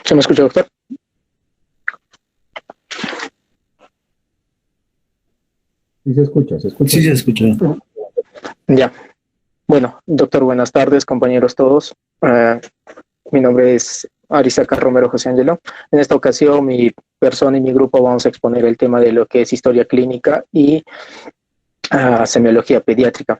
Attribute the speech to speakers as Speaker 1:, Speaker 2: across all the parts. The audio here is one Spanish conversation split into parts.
Speaker 1: ¿Se me escucha, doctor?
Speaker 2: Sí, se escucha, se escucha.
Speaker 3: Sí, se escucha.
Speaker 1: Ya. Bueno, doctor, buenas tardes, compañeros todos. Mi nombre es Arisaca Romero José Ángelo. En esta ocasión, mi persona y mi grupo vamos a exponer el tema de lo que es historia clínica y semiología pediátrica.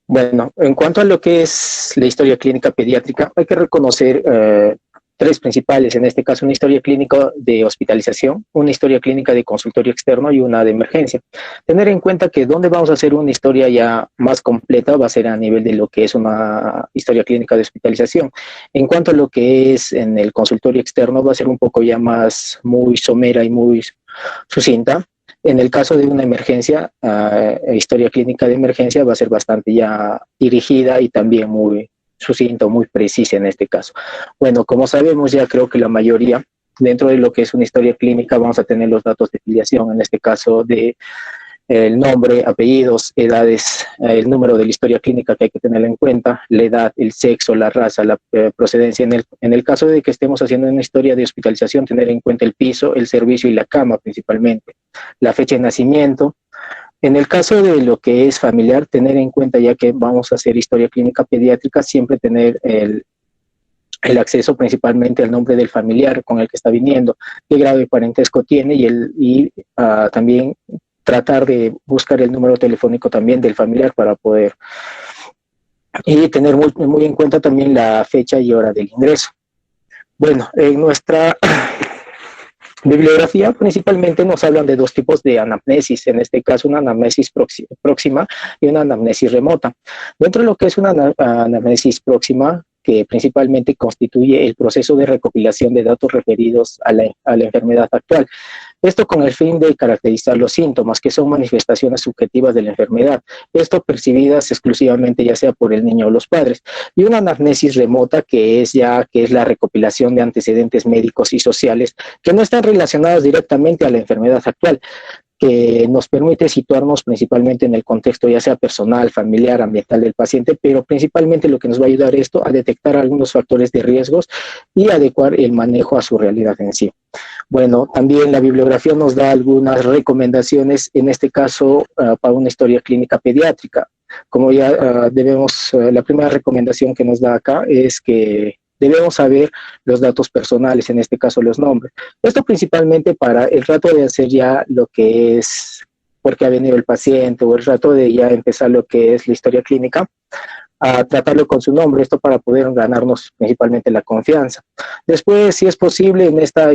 Speaker 1: Bueno, en cuanto a lo que es la historia clínica pediátrica, hay que reconocer tres principales, en este caso una historia clínica de hospitalización, una historia clínica de consultorio externo y una de emergencia. Tener en cuenta que donde vamos a hacer una historia ya más completa va a ser a nivel de lo que es una historia clínica de hospitalización. En cuanto a lo que es en el consultorio externo va a ser un poco ya más muy somera y muy sucinta. En el caso de una emergencia, historia clínica de emergencia va a ser bastante ya dirigida y también muy sucinta, muy precisa en este caso. Bueno, como sabemos ya creo que la mayoría, dentro de lo que es una historia clínica, vamos a tener los datos de filiación, en este caso de el nombre, apellidos, edades, el número de la historia clínica que hay que tener en cuenta, la edad, el sexo, la raza, la procedencia. En el caso de que estemos haciendo una historia de hospitalización, tener en cuenta el piso, el servicio y la cama principalmente, la fecha de nacimiento. En el caso de lo que es familiar, tener en cuenta, ya que vamos a hacer historia clínica pediátrica, siempre tener el acceso principalmente al nombre del familiar con el que está viniendo, qué grado de parentesco tiene y también tratar de buscar el número telefónico también del familiar para poder y tener muy en cuenta también la fecha y hora del ingreso. Bueno, en nuestra bibliografía principalmente nos hablan de dos tipos de anamnesis, en este caso una anamnesis próxima y una anamnesis remota. Dentro de lo que es una anamnesis próxima, que principalmente constituye el proceso de recopilación de datos referidos a la enfermedad actual. Esto con el fin de caracterizar los síntomas, que son manifestaciones subjetivas de la enfermedad, esto percibidas exclusivamente ya sea por el niño o los padres. Y una anamnesis remota, que es la recopilación de antecedentes médicos y sociales que no están relacionados directamente a la enfermedad actual, que nos permite situarnos principalmente en el contexto ya sea personal, familiar, ambiental del paciente, pero principalmente lo que nos va a ayudar esto a detectar algunos factores de riesgos y adecuar el manejo a su realidad en sí. Bueno, también la bibliografía nos da algunas recomendaciones, en este caso para una historia clínica pediátrica. Como ya la primera recomendación que nos da acá es que debemos saber los datos personales, en este caso los nombres. Esto principalmente para el rato de hacer ya lo que es por qué ha venido el paciente o el rato de ya empezar lo que es la historia clínica, a tratarlo con su nombre, esto para poder ganarnos principalmente la confianza. Después, si es posible, en esta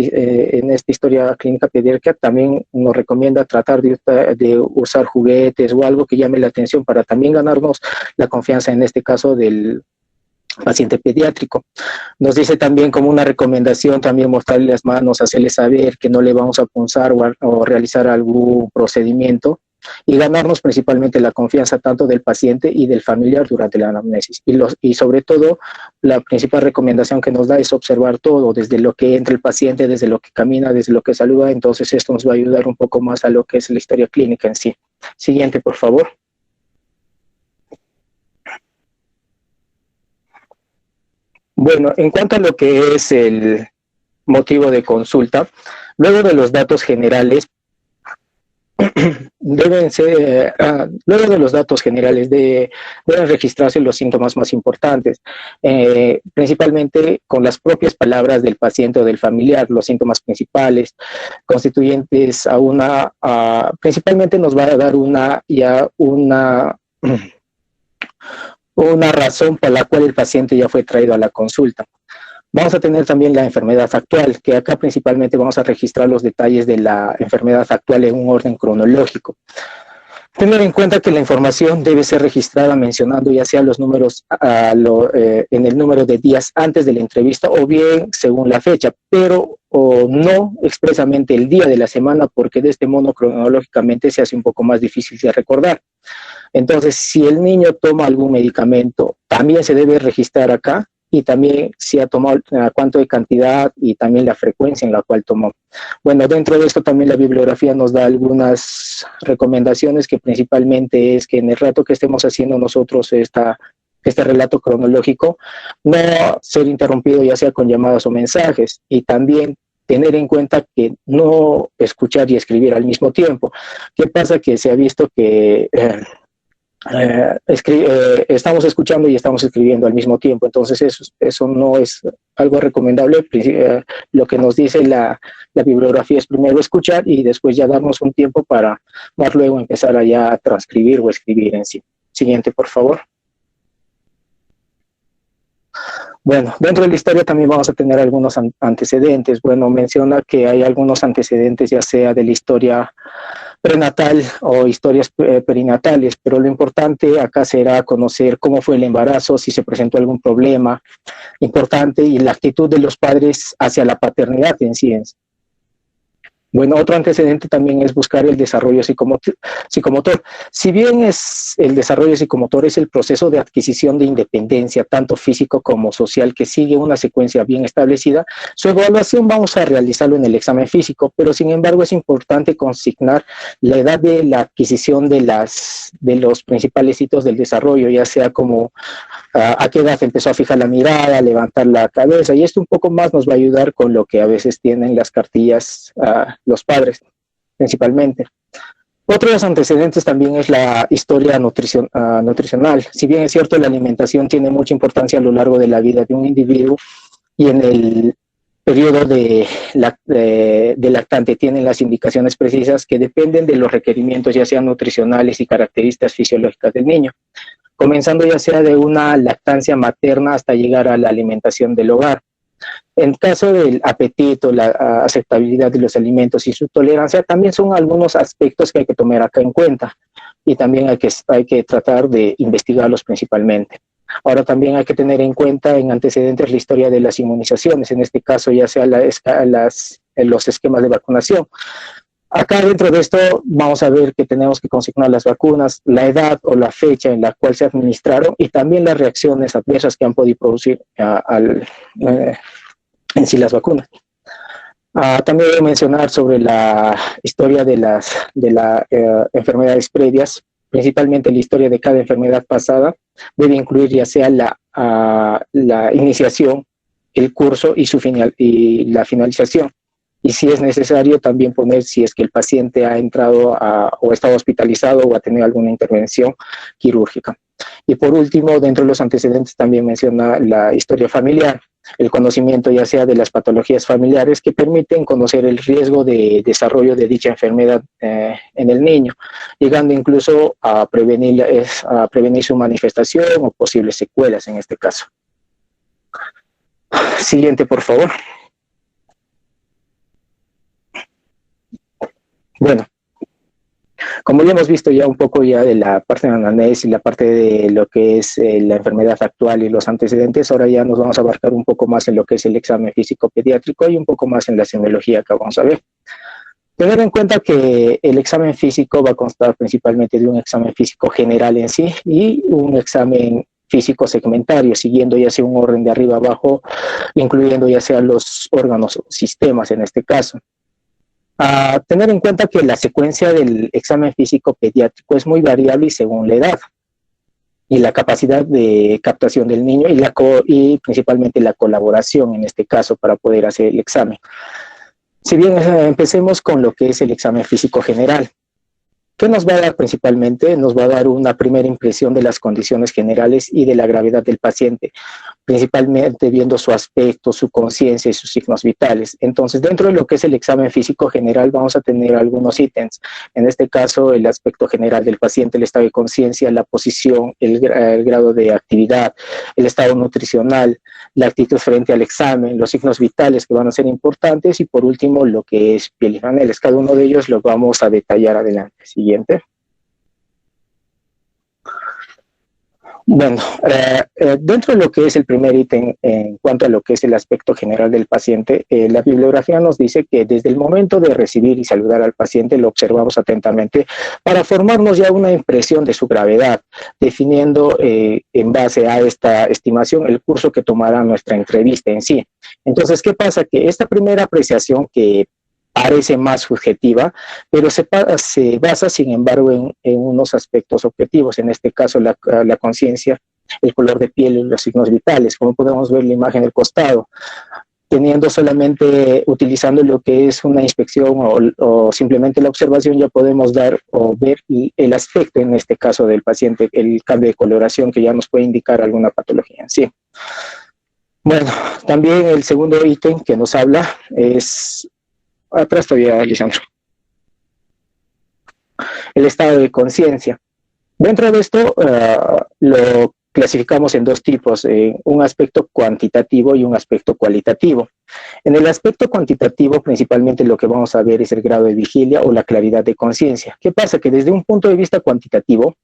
Speaker 1: historia clínica pediátrica también nos recomienda tratar de usar juguetes o algo que llame la atención para también ganarnos la confianza, en este caso del paciente pediátrico. Nos dice también como una recomendación también mostrarle las manos, hacerle saber que no le vamos a punzar o realizar algún procedimiento y ganarnos principalmente la confianza tanto del paciente y del familiar durante la anamnesis. Y sobre todo, la principal recomendación que nos da es observar todo, desde lo que entra el paciente, desde lo que camina, desde lo que saluda. Entonces esto nos va a ayudar un poco más a lo que es la historia clínica en sí. Siguiente, por favor. Bueno, en cuanto a lo que es el motivo de consulta, luego de los datos generales, deben registrarse los síntomas más importantes, principalmente con las propias palabras del paciente o del familiar, los síntomas principales, constituyentes principalmente nos va a dar una razón por la cual el paciente ya fue traído a la consulta. Vamos a tener también la enfermedad actual, que acá principalmente vamos a registrar los detalles de la enfermedad actual en un orden cronológico. Tener en cuenta que la información debe ser registrada mencionando ya sea los números en el número de días antes de la entrevista o bien según la fecha, pero no expresamente el día de la semana, porque de este modo cronológicamente se hace un poco más difícil de recordar. Entonces, si el niño toma algún medicamento, también se debe registrar acá, y también si ha tomado cuánto de cantidad y también la frecuencia en la cual tomó. Bueno, dentro de esto también la bibliografía nos da algunas recomendaciones, que principalmente es que en el rato que estemos haciendo nosotros esta este relato cronológico no ser interrumpido ya sea con llamadas o mensajes, y también tener en cuenta que no escuchar y escribir al mismo tiempo. ¿Qué pasa? Que se ha visto que estamos escuchando y estamos escribiendo al mismo tiempo, entonces eso no es algo recomendable. Lo que nos dice la bibliografía es primero escuchar y después ya darnos un tiempo para más luego empezar a transcribir o escribir en sí. Siguiente, por favor. Bueno, dentro de la historia también vamos a tener algunos antecedentes. Bueno, menciona que hay algunos antecedentes, ya sea de la historia prenatal o historias perinatales, pero lo importante acá será conocer cómo fue el embarazo, si se presentó algún problema importante y la actitud de los padres hacia la paternidad en sí. Bueno, otro antecedente también es buscar el desarrollo psicomotor. Si bien el desarrollo psicomotor es el proceso de adquisición de independencia, tanto físico como social, que sigue una secuencia bien establecida, su evaluación vamos a realizarlo en el examen físico, pero sin embargo es importante consignar la edad de la adquisición de los principales hitos del desarrollo, ya sea como a qué edad empezó a fijar la mirada, a levantar la cabeza, y esto un poco más nos va a ayudar con lo que a veces tienen las cartillas los padres, principalmente. Otro de los antecedentes también es la historia nutricional. Si bien es cierto, la alimentación tiene mucha importancia a lo largo de la vida de un individuo, y en el periodo de lactante tienen las indicaciones precisas que dependen de los requerimientos, ya sean nutricionales y características fisiológicas del niño, comenzando ya sea de una lactancia materna hasta llegar a la alimentación del hogar. En caso del apetito, la aceptabilidad de los alimentos y su tolerancia, también son algunos aspectos que hay que tomar acá en cuenta, y también hay que tratar de investigarlos principalmente. Ahora también hay que tener en cuenta en antecedentes la historia de las inmunizaciones, en este caso ya sea los esquemas de vacunación. Acá dentro de esto vamos a ver que tenemos que consignar las vacunas, la edad o la fecha en la cual se administraron y también las reacciones adversas que han podido producir en sí las vacunas. También voy a mencionar sobre la historia de las enfermedades previas, principalmente la historia de cada enfermedad pasada. Debe incluir ya sea la iniciación, el curso y la finalización. Y si es necesario también poner si es que el paciente ha entrado o ha estado hospitalizado o ha tenido alguna intervención quirúrgica. Y por último, dentro de los antecedentes también menciona la historia familiar, el conocimiento ya sea de las patologías familiares que permiten conocer el riesgo de desarrollo de dicha enfermedad en el niño, llegando incluso a prevenir su manifestación o posibles secuelas en este caso. Siguiente, por favor. Bueno, como ya hemos visto ya un poco ya de la parte de anamnesis y la parte de lo que es la enfermedad actual y los antecedentes, ahora ya nos vamos a abarcar un poco más en lo que es el examen físico pediátrico y un poco más en la semiología que vamos a ver. Tener en cuenta que el examen físico va a constar principalmente de un examen físico general en sí y un examen físico segmentario, siguiendo ya sea un orden de arriba a abajo, incluyendo ya sea los órganos o sistemas en este caso. Tener en cuenta que la secuencia del examen físico pediátrico es muy variable y según la edad y la capacidad de captación del niño y principalmente la colaboración en este caso para poder hacer el examen. Si bien empecemos con lo que es el examen físico general, ¿qué nos va a dar principalmente? Nos va a dar una primera impresión de las condiciones generales y de la gravedad del paciente, principalmente viendo su aspecto, su conciencia y sus signos vitales. Entonces, dentro de lo que es el examen físico general, vamos a tener algunos ítems. En este caso, el aspecto general del paciente, el estado de conciencia, la posición, el grado de actividad, el estado nutricional, la actitud frente al examen, los signos vitales que van a ser importantes y, por último, lo que es piel y paneles. Cada uno de ellos lo vamos a detallar adelante. Siguiente. Bueno, dentro de lo que es el primer ítem en cuanto a lo que es el aspecto general del paciente, la bibliografía nos dice que desde el momento de recibir y saludar al paciente lo observamos atentamente para formarnos ya una impresión de su gravedad, definiendo en base a esta estimación el curso que tomará nuestra entrevista en sí. Entonces, ¿qué pasa? Que esta primera apreciación que parece más subjetiva, pero se basa, sin embargo, en unos aspectos objetivos, en este caso la conciencia el color de piel y los signos vitales, como podemos ver en la imagen del costado. Teniendo solamente, utilizando lo que es una inspección o simplemente la observación, ya podemos dar o ver el aspecto, en este caso del paciente, el cambio de coloración que ya nos puede indicar alguna patología en sí. Bueno, también el segundo ítem que nos habla es, atrás todavía, Lisandro, el estado de conciencia. Dentro de esto, lo clasificamos en dos tipos, un aspecto cuantitativo y un aspecto cualitativo. En el aspecto cuantitativo, principalmente lo que vamos a ver es el grado de vigilia o la claridad de conciencia. ¿Qué pasa? Que desde un punto de vista cuantitativo,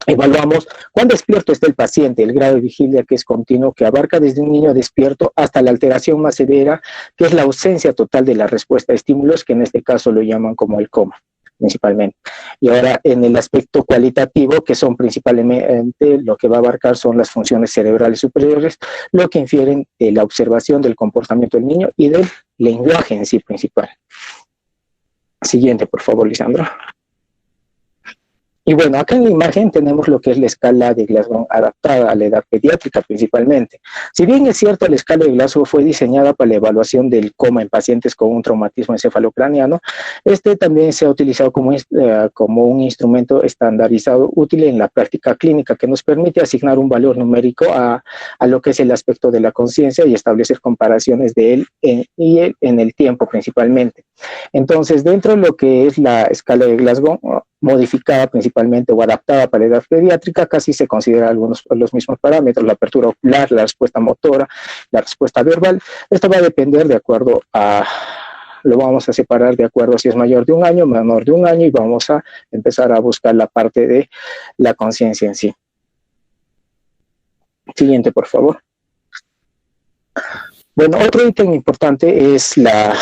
Speaker 1: evaluamos cuán despierto está el paciente, el grado de vigilia que es continuo, que abarca desde un niño despierto hasta la alteración más severa, que es la ausencia total de la respuesta a estímulos, que en este caso lo llaman como el coma, principalmente. Y ahora en el aspecto cualitativo, que son principalmente lo que va a abarcar son las funciones cerebrales superiores, lo que infieren de la observación del comportamiento del niño y del lenguaje en sí principal. Siguiente, por favor, Lisandro. Y bueno, acá en la imagen tenemos lo que es la escala de Glasgow adaptada a la edad pediátrica principalmente. Si bien es cierto, la escala de Glasgow fue diseñada para la evaluación del coma en pacientes con un traumatismo encefalocraniano, este también se ha utilizado como un instrumento estandarizado útil en la práctica clínica que nos permite asignar un valor numérico a lo que es el aspecto de la conciencia y establecer comparaciones de él en el tiempo principalmente. Entonces, dentro de lo que es la escala de Glasgow, modificada principalmente o adaptada para la edad pediátrica, casi se consideran los mismos parámetros, la apertura ocular, la respuesta motora, la respuesta verbal. Esto va a depender de acuerdo a, lo vamos a separar de acuerdo a si es mayor de un año, menor de un año, y vamos a empezar a buscar la parte de la conciencia en sí. Siguiente, por favor. Bueno, otro ítem importante es la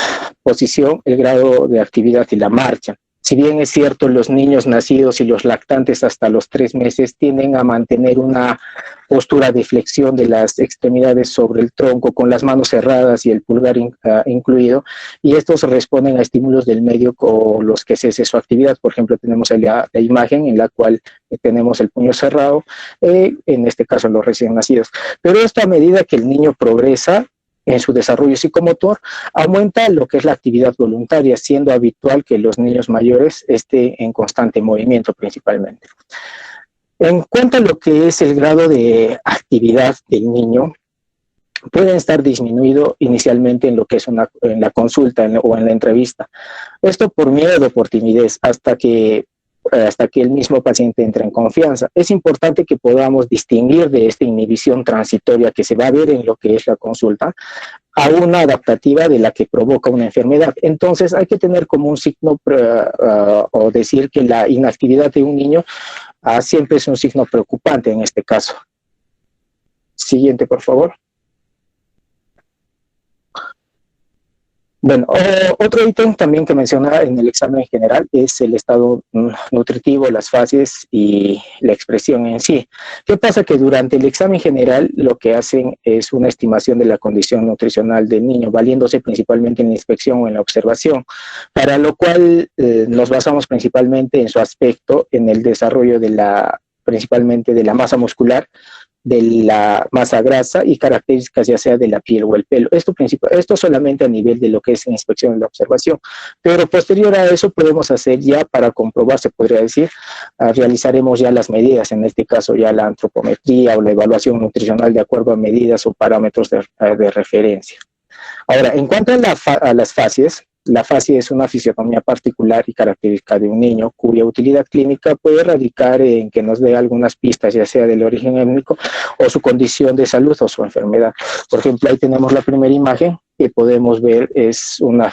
Speaker 1: posición, el grado de actividad y la marcha. Si bien es cierto, los niños nacidos y los lactantes hasta los 3 meses tienden a mantener una postura de flexión de las extremidades sobre el tronco con las manos cerradas y el pulgar incluido, y estos responden a estímulos del medio con los que cese su actividad. Por ejemplo, tenemos la imagen en la cual tenemos el puño cerrado, en este caso los recién nacidos. Pero esto a medida que el niño progresa en su desarrollo psicomotor, aumenta lo que es la actividad voluntaria, siendo habitual que los niños mayores estén en constante movimiento principalmente. En cuanto a lo que es el grado de actividad del niño, pueden estar disminuido inicialmente en lo que es en la consulta o en la entrevista. Esto por miedo o por timidez, hasta que el mismo paciente entre en confianza. Es importante que podamos distinguir de esta inhibición transitoria que se va a ver en lo que es la consulta a una adaptativa de la que provoca una enfermedad. Entonces hay que tener como un signo o decir que la inactividad de un niño siempre es un signo preocupante en este caso. Siguiente, por favor. Bueno, otro ítem también que mencionaba en el examen general es el estado nutritivo, las fases y la expresión en sí. ¿Qué pasa? Que durante el examen general lo que hacen es una estimación de la condición nutricional del niño, valiéndose principalmente en la inspección o en la observación, para lo cual nos basamos principalmente en su aspecto, en el desarrollo principalmente de la masa muscular, de la masa grasa y características ya sea de la piel o el pelo. Esto solamente a nivel de lo que es inspección y la observación, pero posterior a eso podemos hacer ya para comprobar, se podría decir, realizaremos ya las medidas, en este caso ya la antropometría o la evaluación nutricional de acuerdo a medidas o parámetros de referencia. Ahora, en cuanto a las fases, la fascia es una fisionomía particular y característica de un niño cuya utilidad clínica puede radicar en que nos dé algunas pistas, ya sea del origen étnico o su condición de salud o su enfermedad. Por ejemplo, ahí tenemos la primera imagen que podemos ver, es una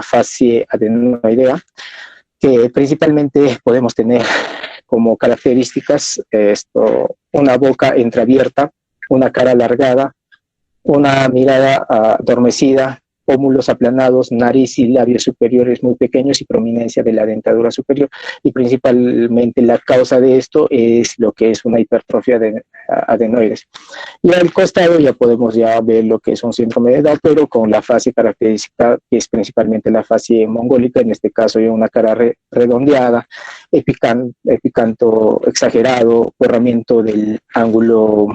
Speaker 1: fascia adenoidea, que principalmente podemos tener como características una boca entreabierta, una cara alargada, una mirada adormecida, pómulos aplanados, nariz y labios superiores muy pequeños y prominencia de la dentadura superior. Y principalmente la causa de esto es lo que es una hipertrofia de adenoides. Y al costado ya podemos ya ver lo que es un síndrome de Down, pero con la fase característica, que es principalmente la fase mongólica, en este caso ya una cara redondeada, epicanto exagerado, borramiento del ángulo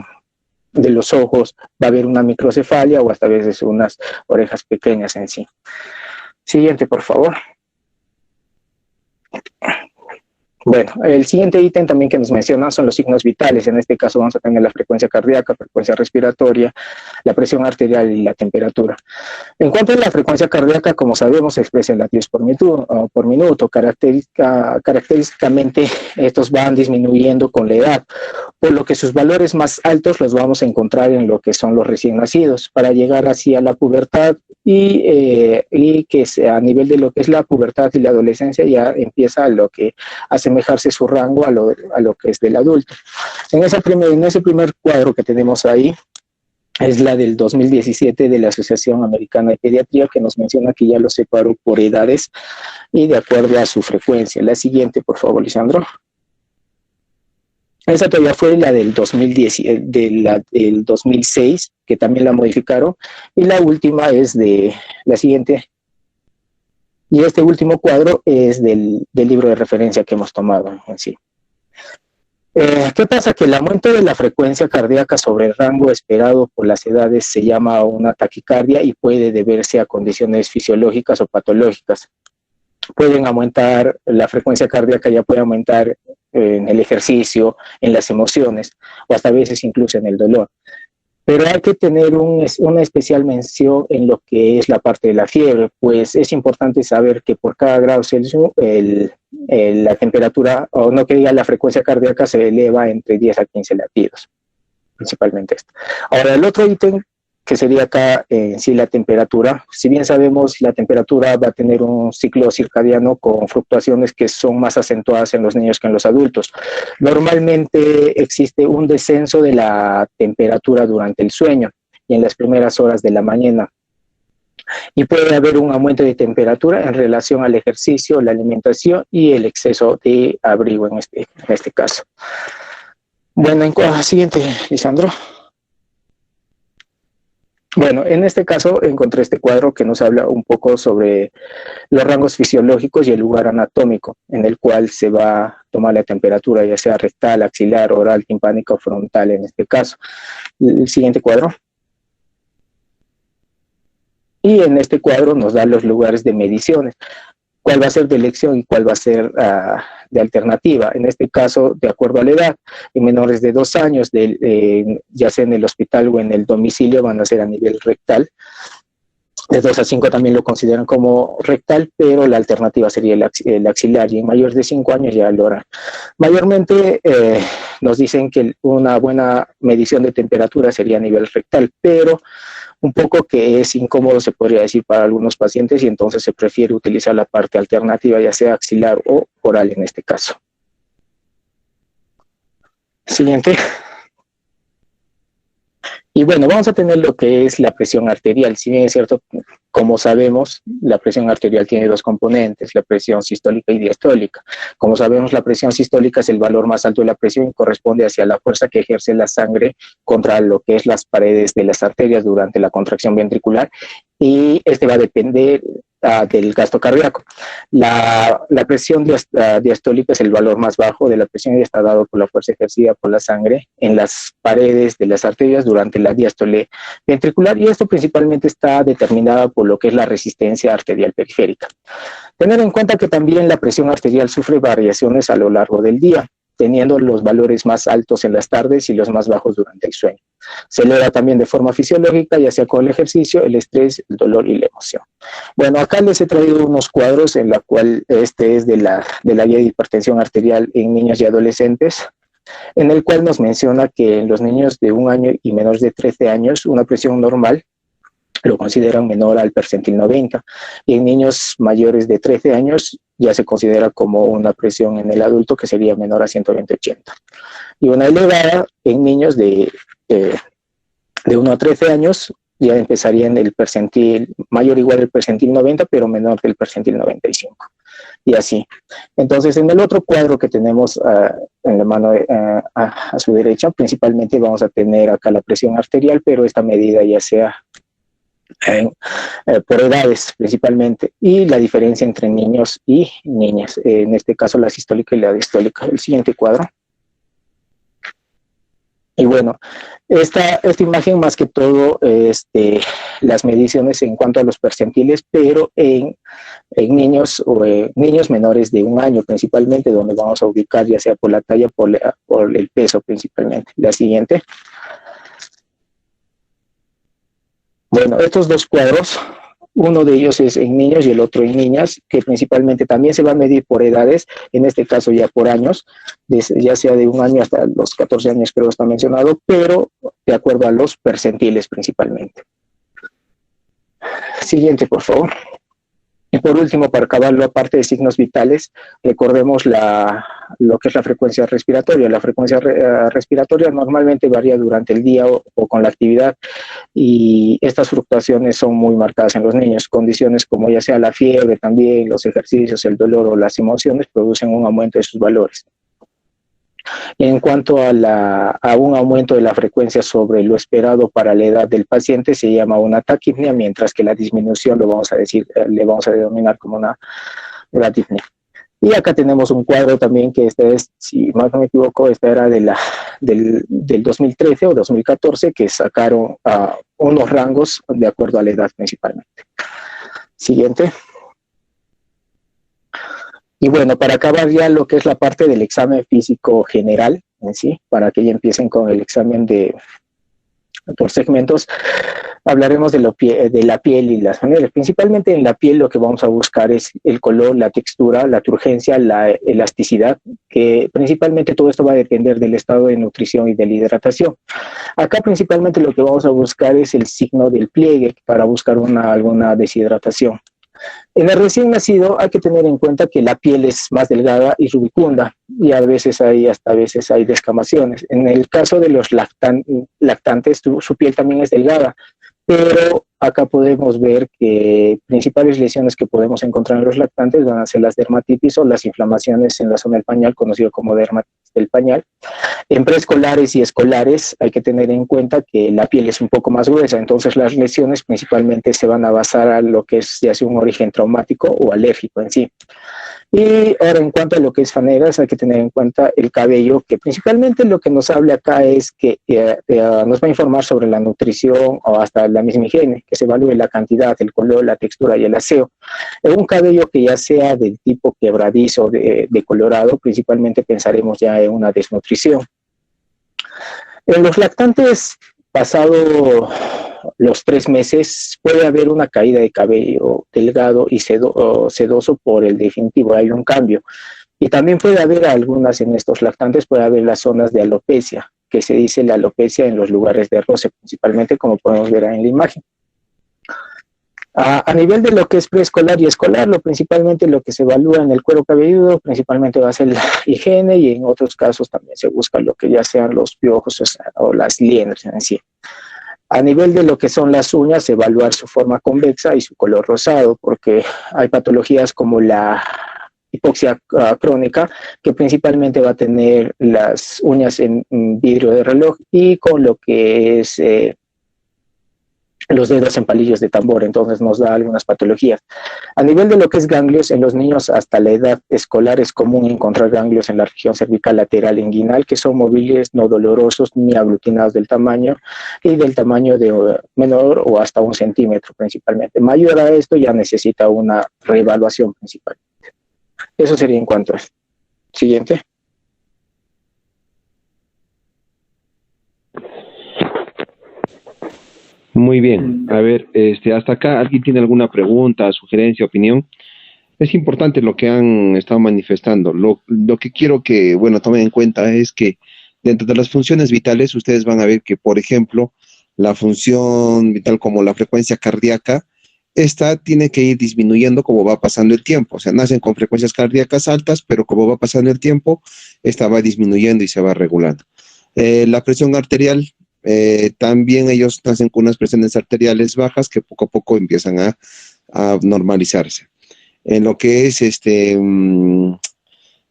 Speaker 1: de los ojos, va a haber una microcefalia o hasta a veces unas orejas pequeñas en sí. Siguiente, por favor. Bueno, el siguiente ítem también que nos menciona son los signos vitales. En este caso vamos a tener la frecuencia cardíaca, frecuencia respiratoria, la presión arterial y la temperatura. En cuanto a la frecuencia cardíaca, como sabemos, se expresa en latidos por minuto. Característicamente, estos van disminuyendo con la edad, por lo que sus valores más altos los vamos a encontrar en lo que son los recién nacidos, para llegar así a la pubertad y que a nivel de lo que es la pubertad y la adolescencia ya empieza lo que asemejarse su rango a lo que es del adulto. En ese primer cuadro que tenemos ahí, es la del 2017 de la Asociación Americana de Pediatría, que nos menciona que ya lo separó por edades y de acuerdo a su frecuencia. La siguiente, por favor, Lisandro. Esa todavía fue la del 2006, que también la modificaron, y la última es de la siguiente. Y este último cuadro es del libro de referencia que hemos tomado en sí. ¿Qué pasa? Que el aumento de la frecuencia cardíaca sobre el rango esperado por las edades se llama una taquicardia y puede deberse a condiciones fisiológicas o patológicas. Pueden aumentar, la frecuencia cardíaca ya puede aumentar en el ejercicio, en las emociones, o hasta a veces incluso en el dolor. Pero hay que tener una especial mención en lo que es la parte de la fiebre, pues es importante saber que por cada grado Celsius la temperatura, o no que diga la frecuencia cardíaca, se eleva entre 10 a 15 latidos, principalmente esto. Ahora, el otro ítem que sería acá en sí la temperatura. Si bien sabemos, la temperatura va a tener un ciclo circadiano con fluctuaciones que son más acentuadas en los niños que en los adultos. Normalmente existe un descenso de la temperatura durante el sueño y en las primeras horas de la mañana. Y puede haber un aumento de temperatura en relación al ejercicio, la alimentación y el exceso de abrigo en este caso. Bueno, siguiente, Lisandro. Bueno, en este caso encontré este cuadro que nos habla un poco sobre los rangos fisiológicos y el lugar anatómico en el cual se va a tomar la temperatura, ya sea rectal, axilar, oral, timpánica o frontal en este caso. El siguiente cuadro. Y en este cuadro nos da los lugares de mediciones. Cuál va a ser de elección y cuál va a ser de alternativa. En este caso, de acuerdo a la edad, en menores de 2 años, ya sea en el hospital o en el domicilio, van a ser a nivel rectal. De 2 a 5 también lo consideran como rectal, pero la alternativa sería el axilar, y en mayores de 5 años ya el oral. Mayormente nos dicen que una buena medición de temperatura sería a nivel rectal, pero un poco que es incómodo, se podría decir, para algunos pacientes, y entonces se prefiere utilizar la parte alternativa, ya sea axilar o oral en este caso. Siguiente. Y bueno, vamos a tener lo que es la presión arterial. Si bien es cierto, como sabemos, la presión arterial tiene 2 componentes, la presión sistólica y diastólica. Como sabemos, la presión sistólica es el valor más alto de la presión y corresponde hacia la fuerza que ejerce la sangre contra lo que es las paredes de las arterias durante la contracción ventricular, y este va a depender del gasto cardíaco. La presión diastólica es el valor más bajo de la presión y está dado por la fuerza ejercida por la sangre en las paredes de las arterias durante la diástole ventricular, y esto principalmente está determinada por lo que es la resistencia arterial periférica. Tener en cuenta que también la presión arterial sufre variaciones a lo largo del día, teniendo los valores más altos en las tardes y los más bajos durante el sueño. Se eleva también de forma fisiológica, ya sea con el ejercicio, el estrés, el dolor y la emoción. Bueno, acá les he traído unos cuadros en la cual este es de la guía de hipertensión arterial en niños y adolescentes, en el cual nos menciona que en los niños de 1 año y menores de 13 años, una presión normal lo consideran menor al percentil 90, y en niños mayores de 13 años ya se considera como una presión en el adulto que sería menor a 120/80. Y una elevada en niños de 1 a 13 años ya empezaría en el percentil mayor o igual del percentil 90, pero menor del percentil 95. Y así. Entonces, en el otro cuadro que tenemos en la mano a su derecha, principalmente vamos a tener acá la presión arterial, pero esta medida ya sea por edades principalmente, y la diferencia entre niños y niñas, en este caso la sistólica y la diastólica. El siguiente cuadro. Y bueno, esta imagen más que todo las mediciones en cuanto a los percentiles, pero en niños o niños menores de 1 año principalmente, donde vamos a ubicar ya sea por la talla, por el peso principalmente. La siguiente. Bueno, estos dos cuadros, uno de ellos es en niños y el otro en niñas, que principalmente también se va a medir por edades, en este caso ya por años, ya sea de 1 año hasta los 14 años creo que está mencionado, pero de acuerdo a los percentiles principalmente. Siguiente, por favor. Y por último, para acabarlo, aparte de signos vitales, recordemos lo que es la frecuencia respiratoria. La frecuencia respiratoria normalmente varía durante el día o con la actividad, y estas fluctuaciones son muy marcadas en los niños. Condiciones como ya sea la fiebre, también los ejercicios, el dolor o las emociones producen un aumento de sus valores. En cuanto a un aumento de la frecuencia sobre lo esperado para la edad del paciente, se llama una taquipnea, mientras que la disminución le vamos a denominar como una bradipnea. Y acá tenemos un cuadro también que si más no me equivoco, esta era del 2013 o 2014, que sacaron unos rangos de acuerdo a la edad principalmente. Siguiente. Y bueno, para acabar ya lo que es la parte del examen físico general, en sí, para que ya empiecen con el examen por segmentos, hablaremos de la piel y las maneras. Principalmente en la piel lo que vamos a buscar es el color, la textura, la turgencia, la elasticidad, que principalmente todo esto va a depender del estado de nutrición y de la hidratación. Acá principalmente lo que vamos a buscar es el signo del pliegue para buscar alguna deshidratación. En el recién nacido hay que tener en cuenta que la piel es más delgada y rubicunda, y a veces hay descamaciones. En el caso de los lactantes, su piel también es delgada, pero acá podemos ver que principales lesiones que podemos encontrar en los lactantes van a ser las dermatitis o las inflamaciones en la zona del pañal, conocido como dermatitis del pañal. En preescolares y escolares hay que tener en cuenta que la piel es un poco más gruesa, entonces las lesiones principalmente se van a basar a lo que es ya sea un origen traumático o alérgico en sí. Y ahora, en cuanto a lo que es fanegas, hay que tener en cuenta el cabello, que principalmente lo que nos habla acá es que nos va a informar sobre la nutrición o hasta la misma higiene, que se evalúe la cantidad, el color, la textura y el aseo. Un cabello que ya sea del tipo quebradizo, de colorado, principalmente pensaremos ya en una desnutrición. En los lactantes, pasado los 3 meses, puede haber una caída de cabello delgado y sedoso por el definitivo, hay un cambio. Y también puede haber en estos lactantes, puede haber las zonas de alopecia, que se dice la alopecia en los lugares de roce, principalmente, como podemos ver en la imagen. A nivel de lo que es preescolar y escolar, principalmente lo que se evalúa en el cuero cabelludo, principalmente va a ser la higiene, y en otros casos también se busca lo que ya sean los piojos o las liendres en sí. A nivel de lo que son las uñas, evaluar su forma convexa y su color rosado, porque hay patologías como la hipoxia crónica, que principalmente va a tener las uñas en vidrio de reloj y con lo que es los dedos en palillos de tambor, entonces nos da algunas patologías. A nivel de lo que es ganglios, en los niños hasta la edad escolar es común encontrar ganglios en la región cervical lateral inguinal, que son móviles, no dolorosos ni aglutinados del tamaño de menor o hasta 1 centímetro principalmente. Mayor a esto ya necesita una reevaluación principalmente. Eso sería en cuanto a esto. Siguiente.
Speaker 3: Muy bien, a ver, hasta acá, ¿alguien tiene alguna pregunta, sugerencia, opinión? Es importante lo que han estado manifestando. Lo que quiero que, tomen en cuenta es que dentro de las funciones vitales, ustedes van a ver que, por ejemplo, la función vital como la frecuencia cardíaca, esta tiene que ir disminuyendo como va pasando el tiempo. O sea, nacen con frecuencias cardíacas altas, pero como va pasando el tiempo, esta va disminuyendo y se va regulando. La presión arterial también ellos nacen con unas presiones arteriales bajas que poco a poco empiezan a normalizarse. En lo que es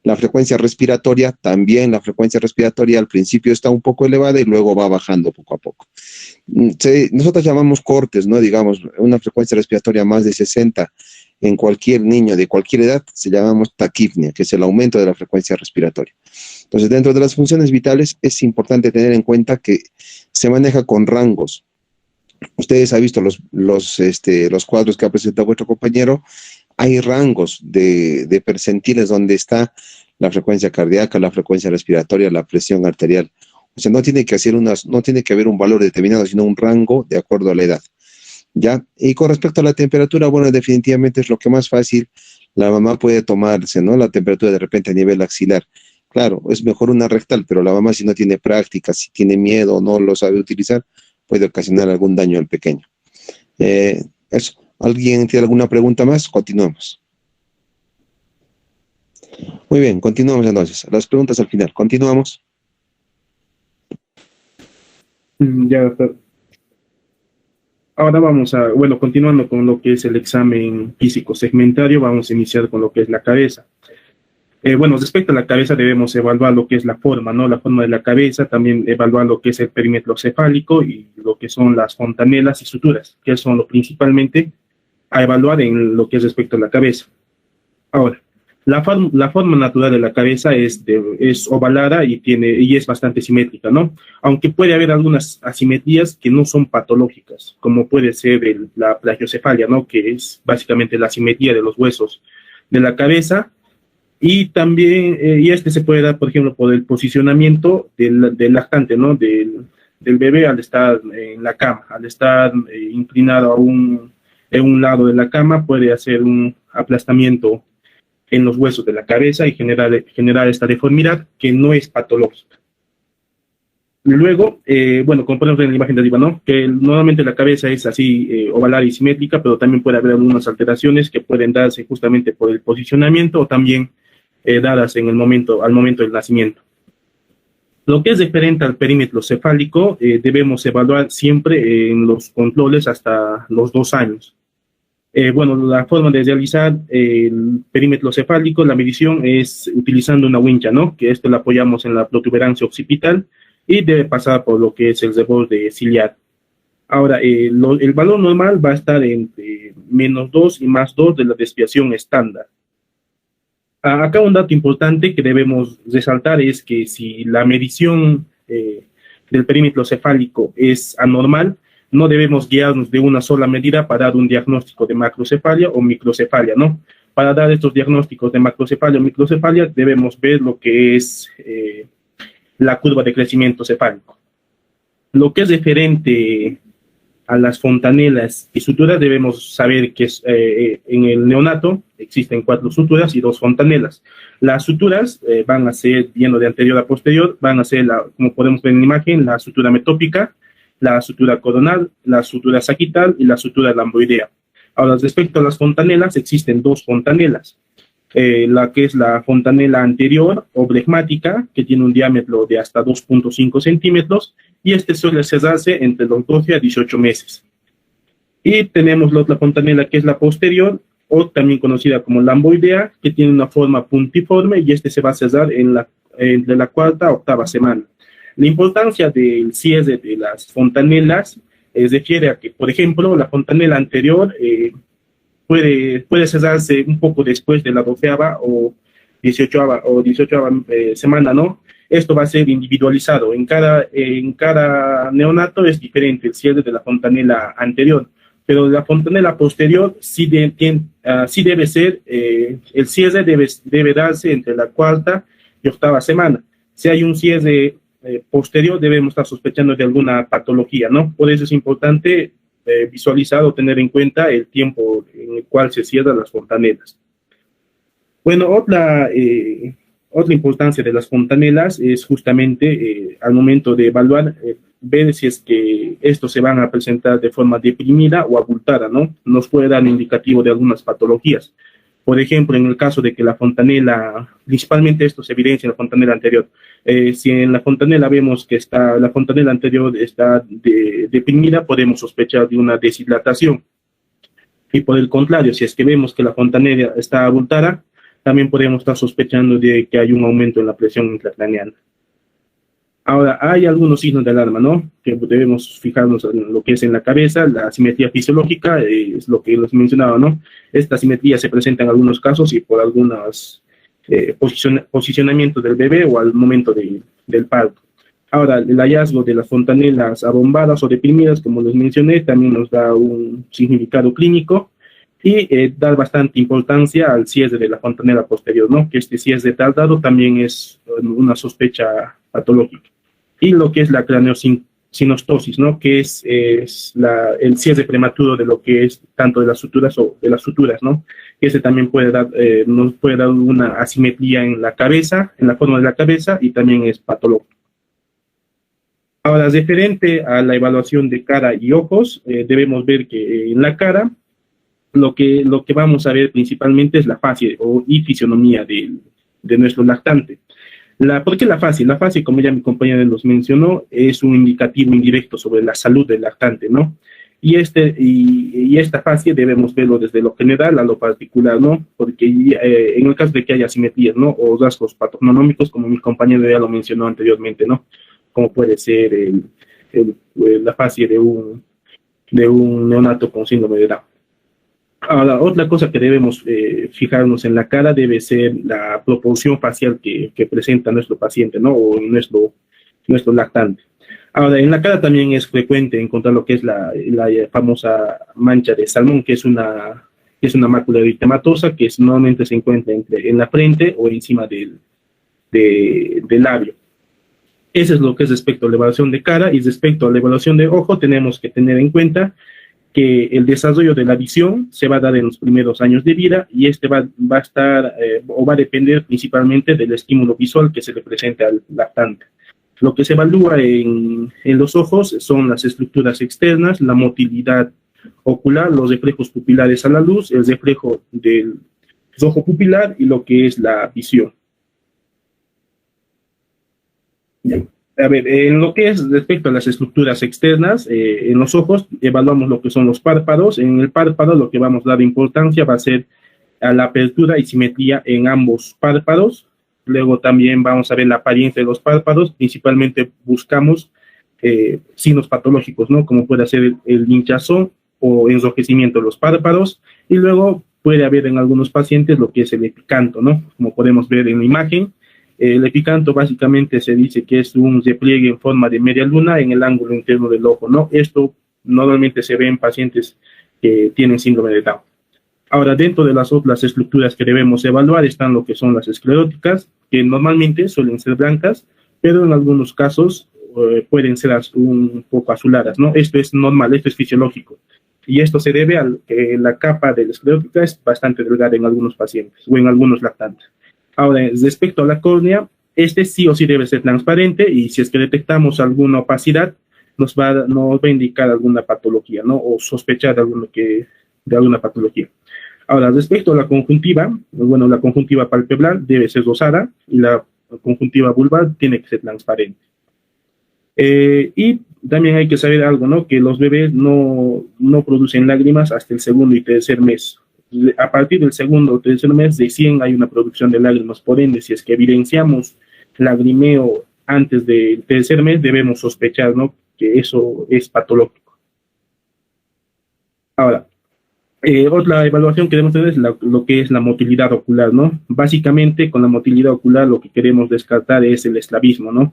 Speaker 3: la frecuencia respiratoria, también la frecuencia respiratoria al principio está un poco elevada y luego va bajando poco a poco. Nosotros llamamos cortes, ¿no? Digamos, una frecuencia respiratoria más de 60 en cualquier niño de cualquier edad, se llamamos taquipnia, que es el aumento de la frecuencia respiratoria. Entonces, dentro de las funciones vitales es importante tener en cuenta que se maneja con rangos. Ustedes han visto los cuadros que ha presentado vuestro compañero. Hay rangos de percentiles donde está la frecuencia cardíaca, la frecuencia respiratoria, la presión arterial. O sea, no tiene que haber un valor determinado, sino un rango de acuerdo a la edad. ¿Ya? Y con respecto a la temperatura, bueno, definitivamente es lo que más fácil la mamá puede tomarse, ¿no? La temperatura de repente a nivel axilar. Claro, es mejor una rectal, pero la mamá si no tiene práctica, si tiene miedo o no lo sabe utilizar, puede ocasionar algún daño al pequeño. Eso. ¿Alguien tiene alguna pregunta más? Continuamos. Muy bien, continuamos entonces. Las preguntas al final. Continuamos.
Speaker 4: Ya, doctor. Ahora vamos continuando con lo que es el examen físico segmentario, vamos a iniciar con lo que es la cabeza. Respecto a la cabeza debemos evaluar lo que es la forma, ¿no? La forma de la cabeza, también evaluar lo que es el perímetro cefálico y lo que son las fontanelas y suturas, que son lo principalmente a evaluar en lo que es respecto a la cabeza. Ahora, la forma natural de la cabeza es ovalada y es bastante simétrica, ¿no? Aunque puede haber algunas asimetrías que no son patológicas, como puede ser la plagiocefalia, ¿no? Que es básicamente la asimetría de los huesos de la cabeza. Y también, se puede dar, por ejemplo, por el posicionamiento del lactante, ¿no? Del bebé al estar en la cama, al estar inclinado en un lado de la cama, puede hacer un aplastamiento en los huesos de la cabeza y generar esta deformidad que no es patológica. Luego, como podemos ver en la imagen de arriba, ¿no? Que normalmente la cabeza es así ovalada y simétrica, pero también puede haber algunas alteraciones que pueden darse justamente por el posicionamiento o también dadas al momento del nacimiento. Lo que es diferente al perímetro cefálico, debemos evaluar siempre en los controles hasta los 2 años. La forma de realizar el perímetro cefálico, la medición es utilizando una wincha, ¿no? Que esto la apoyamos en la protuberancia occipital y debe pasar por lo que es el reborde ciliar. Ahora, el valor normal va a estar entre -2 y +2 de la desviación estándar. Acá un dato importante que debemos resaltar es que si la medición del perímetro cefálico es anormal, no debemos guiarnos de una sola medida para dar un diagnóstico de macrocefalia o microcefalia, ¿no? Para dar estos diagnósticos de macrocefalia o microcefalia debemos ver lo que es la curva de crecimiento cefálico. Lo que es referente a las fontanelas y suturas, debemos saber que en el neonato existen 4 suturas y 2 fontanelas. Las suturas van a ser, viendo de anterior a posterior, van a ser, como podemos ver en la imagen, la sutura metópica, la sutura coronal, la sutura sagital y la sutura lamboidea. Ahora, respecto a las fontanelas, existen 2 fontanelas. La que es la fontanela anterior o blegmática, que tiene un diámetro de hasta 2.5 centímetros, y suele cerrarse entre los 12 a 18 meses. Y tenemos la otra fontanela que es la posterior, o también conocida como lamboidea, que tiene una forma puntiforme y se va a cerrar entre la 4ª a 8ª semana. La importancia del cierre de las fontanelas refiere a que, por ejemplo, la fontanela anterior puede cerrarse un poco después de la 12ª o 18ª semana, ¿no? Esto va a ser individualizado. En cada neonato es diferente el cierre de la fontanela anterior, pero la fontanela posterior sí debe ser, el cierre debe darse entre la 4ª y 8ª semana. Si hay un cierre posterior, debemos estar sospechando de alguna patología, ¿no? Por eso es importante visualizar o tener en cuenta el tiempo en el cual se cierran las fontanelas. Bueno, otra importancia de las fontanelas es justamente al momento de evaluar, ver si es que estos se van a presentar de forma deprimida o abultada, ¿no? Nos puede dar un indicativo de algunas patologías. Por ejemplo, en el caso de que la fontanela, principalmente esto se evidencia en la fontanela anterior, si en la fontanela vemos que la fontanela anterior está deprimida, podemos sospechar de una deshidratación. Y por el contrario, si es que vemos que la fontanela está abultada, también podemos estar sospechando de que hay un aumento en la presión intracraneal. Ahora, hay algunos signos de alarma, ¿no? Que debemos fijarnos en lo que es en la cabeza, la asimetría fisiológica, es lo que les mencionaba, ¿no? Esta asimetría se presenta en algunos casos y por algunos posicionamientos del bebé o al momento del parto. Ahora, el hallazgo de las fontanelas abombadas o deprimidas, como les mencioné, también nos da un significado clínico y dar bastante importancia al cierre de la fontanela posterior, ¿no? Que este cierre tardado también es una sospecha patológica. Y lo que es la craneosinostosis, ¿no? Que es el cierre prematuro de lo que es tanto de las suturas o de las suturas, ¿no? Que ese también nos puede dar una asimetría en la cabeza, en la forma de la cabeza, y también es patológico. Ahora, referente a la evaluación de cara y ojos, debemos ver que en la cara lo que vamos a ver principalmente es la facie y fisionomía de nuestro lactante. ¿Por qué la facie? La facie, como ya mi compañera nos mencionó, es un indicativo indirecto sobre la salud del lactante, ¿no? Y esta facie debemos verlo desde lo general a lo particular, ¿no? Porque en el caso de que haya asimetrías, ¿no? O rasgos patognomónicos, como mi compañero ya lo mencionó anteriormente, ¿no? Como puede ser la facie de un neonato con síndrome de Down. Ahora, otra cosa que debemos fijarnos en la cara debe ser la proporción facial que presenta nuestro paciente, ¿no? O nuestro lactante. Ahora, en la cara también es frecuente encontrar lo que es la famosa mancha de salmón, que es una mácula eritematosa que normalmente se encuentra en la frente o encima del labio. Eso es lo que es respecto a la evaluación de cara, y respecto a la evaluación de ojo tenemos que tener en cuenta que el desarrollo de la visión se va a dar en los primeros años de vida y va a estar o va a depender principalmente del estímulo visual que se le presente al lactante. Lo que se evalúa en los ojos son las estructuras externas, la motilidad ocular, los reflejos pupilares a la luz, el reflejo del ojo pupilar y lo que es la visión. Bien. A ver, en lo que es respecto a las estructuras externas, en los ojos evaluamos lo que son los párpados. En el párpado lo que vamos a dar importancia va a ser a la apertura y simetría en ambos párpados. Luego también vamos a ver la apariencia de los párpados. Principalmente buscamos signos patológicos, ¿no? Como puede ser el hinchazón o enrojecimiento de los párpados. Y luego puede haber en algunos pacientes lo que es el epicanto, ¿no? Como podemos ver en la imagen. El epicanto básicamente se dice que es un repliegue en forma de media luna en el ángulo interno del ojo, ¿no? Esto normalmente se ve en pacientes que tienen síndrome de Down. Ahora, dentro de las otras estructuras que debemos evaluar están lo que son las escleróticas, que normalmente suelen ser blancas, pero en algunos casos pueden ser un poco azuladas, ¿no? Esto es normal, esto es fisiológico. Y esto se debe a que la capa de la esclerótica es bastante delgada en algunos pacientes o en algunos lactantes. Ahora, respecto a la córnea, este sí o sí debe ser transparente y si es que detectamos alguna opacidad, nos va a indicar alguna patología, ¿no? O sospechar de alguna patología. Ahora, respecto a la conjuntiva, bueno, la conjuntiva palpebral debe ser rosada y la conjuntiva vulvar tiene que ser transparente. Y también hay que saber algo, ¿no? Que los bebés no producen lágrimas hasta el segundo y tercer mes. A partir del segundo o tercer mes recién hay una producción de lágrimas. Por ende, si es que evidenciamos lagrimeo antes del tercer mes, debemos sospechar, ¿no? Que eso es patológico. Ahora, otra evaluación que debemos tener es lo que es la motilidad ocular, ¿no? Básicamente, con la motilidad ocular lo que queremos descartar es el estrabismo, ¿no?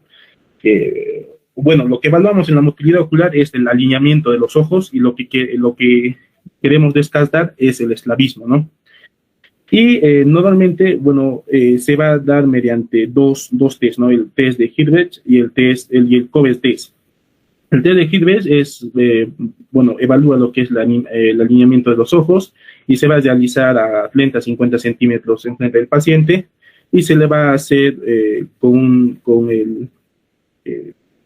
Speaker 4: Bueno, lo que evaluamos en la motilidad ocular es el alineamiento de los ojos y lo que queremos descartar es el estrabismo, ¿no? Y normalmente, bueno, se va a dar mediante dos test, ¿no? El test de Hirschberg y el Covers test. El test de Hirschberg evalúa lo que es el alineamiento de los ojos y se va a realizar a 30 a 50 centímetros en frente del paciente y se le va a hacer con el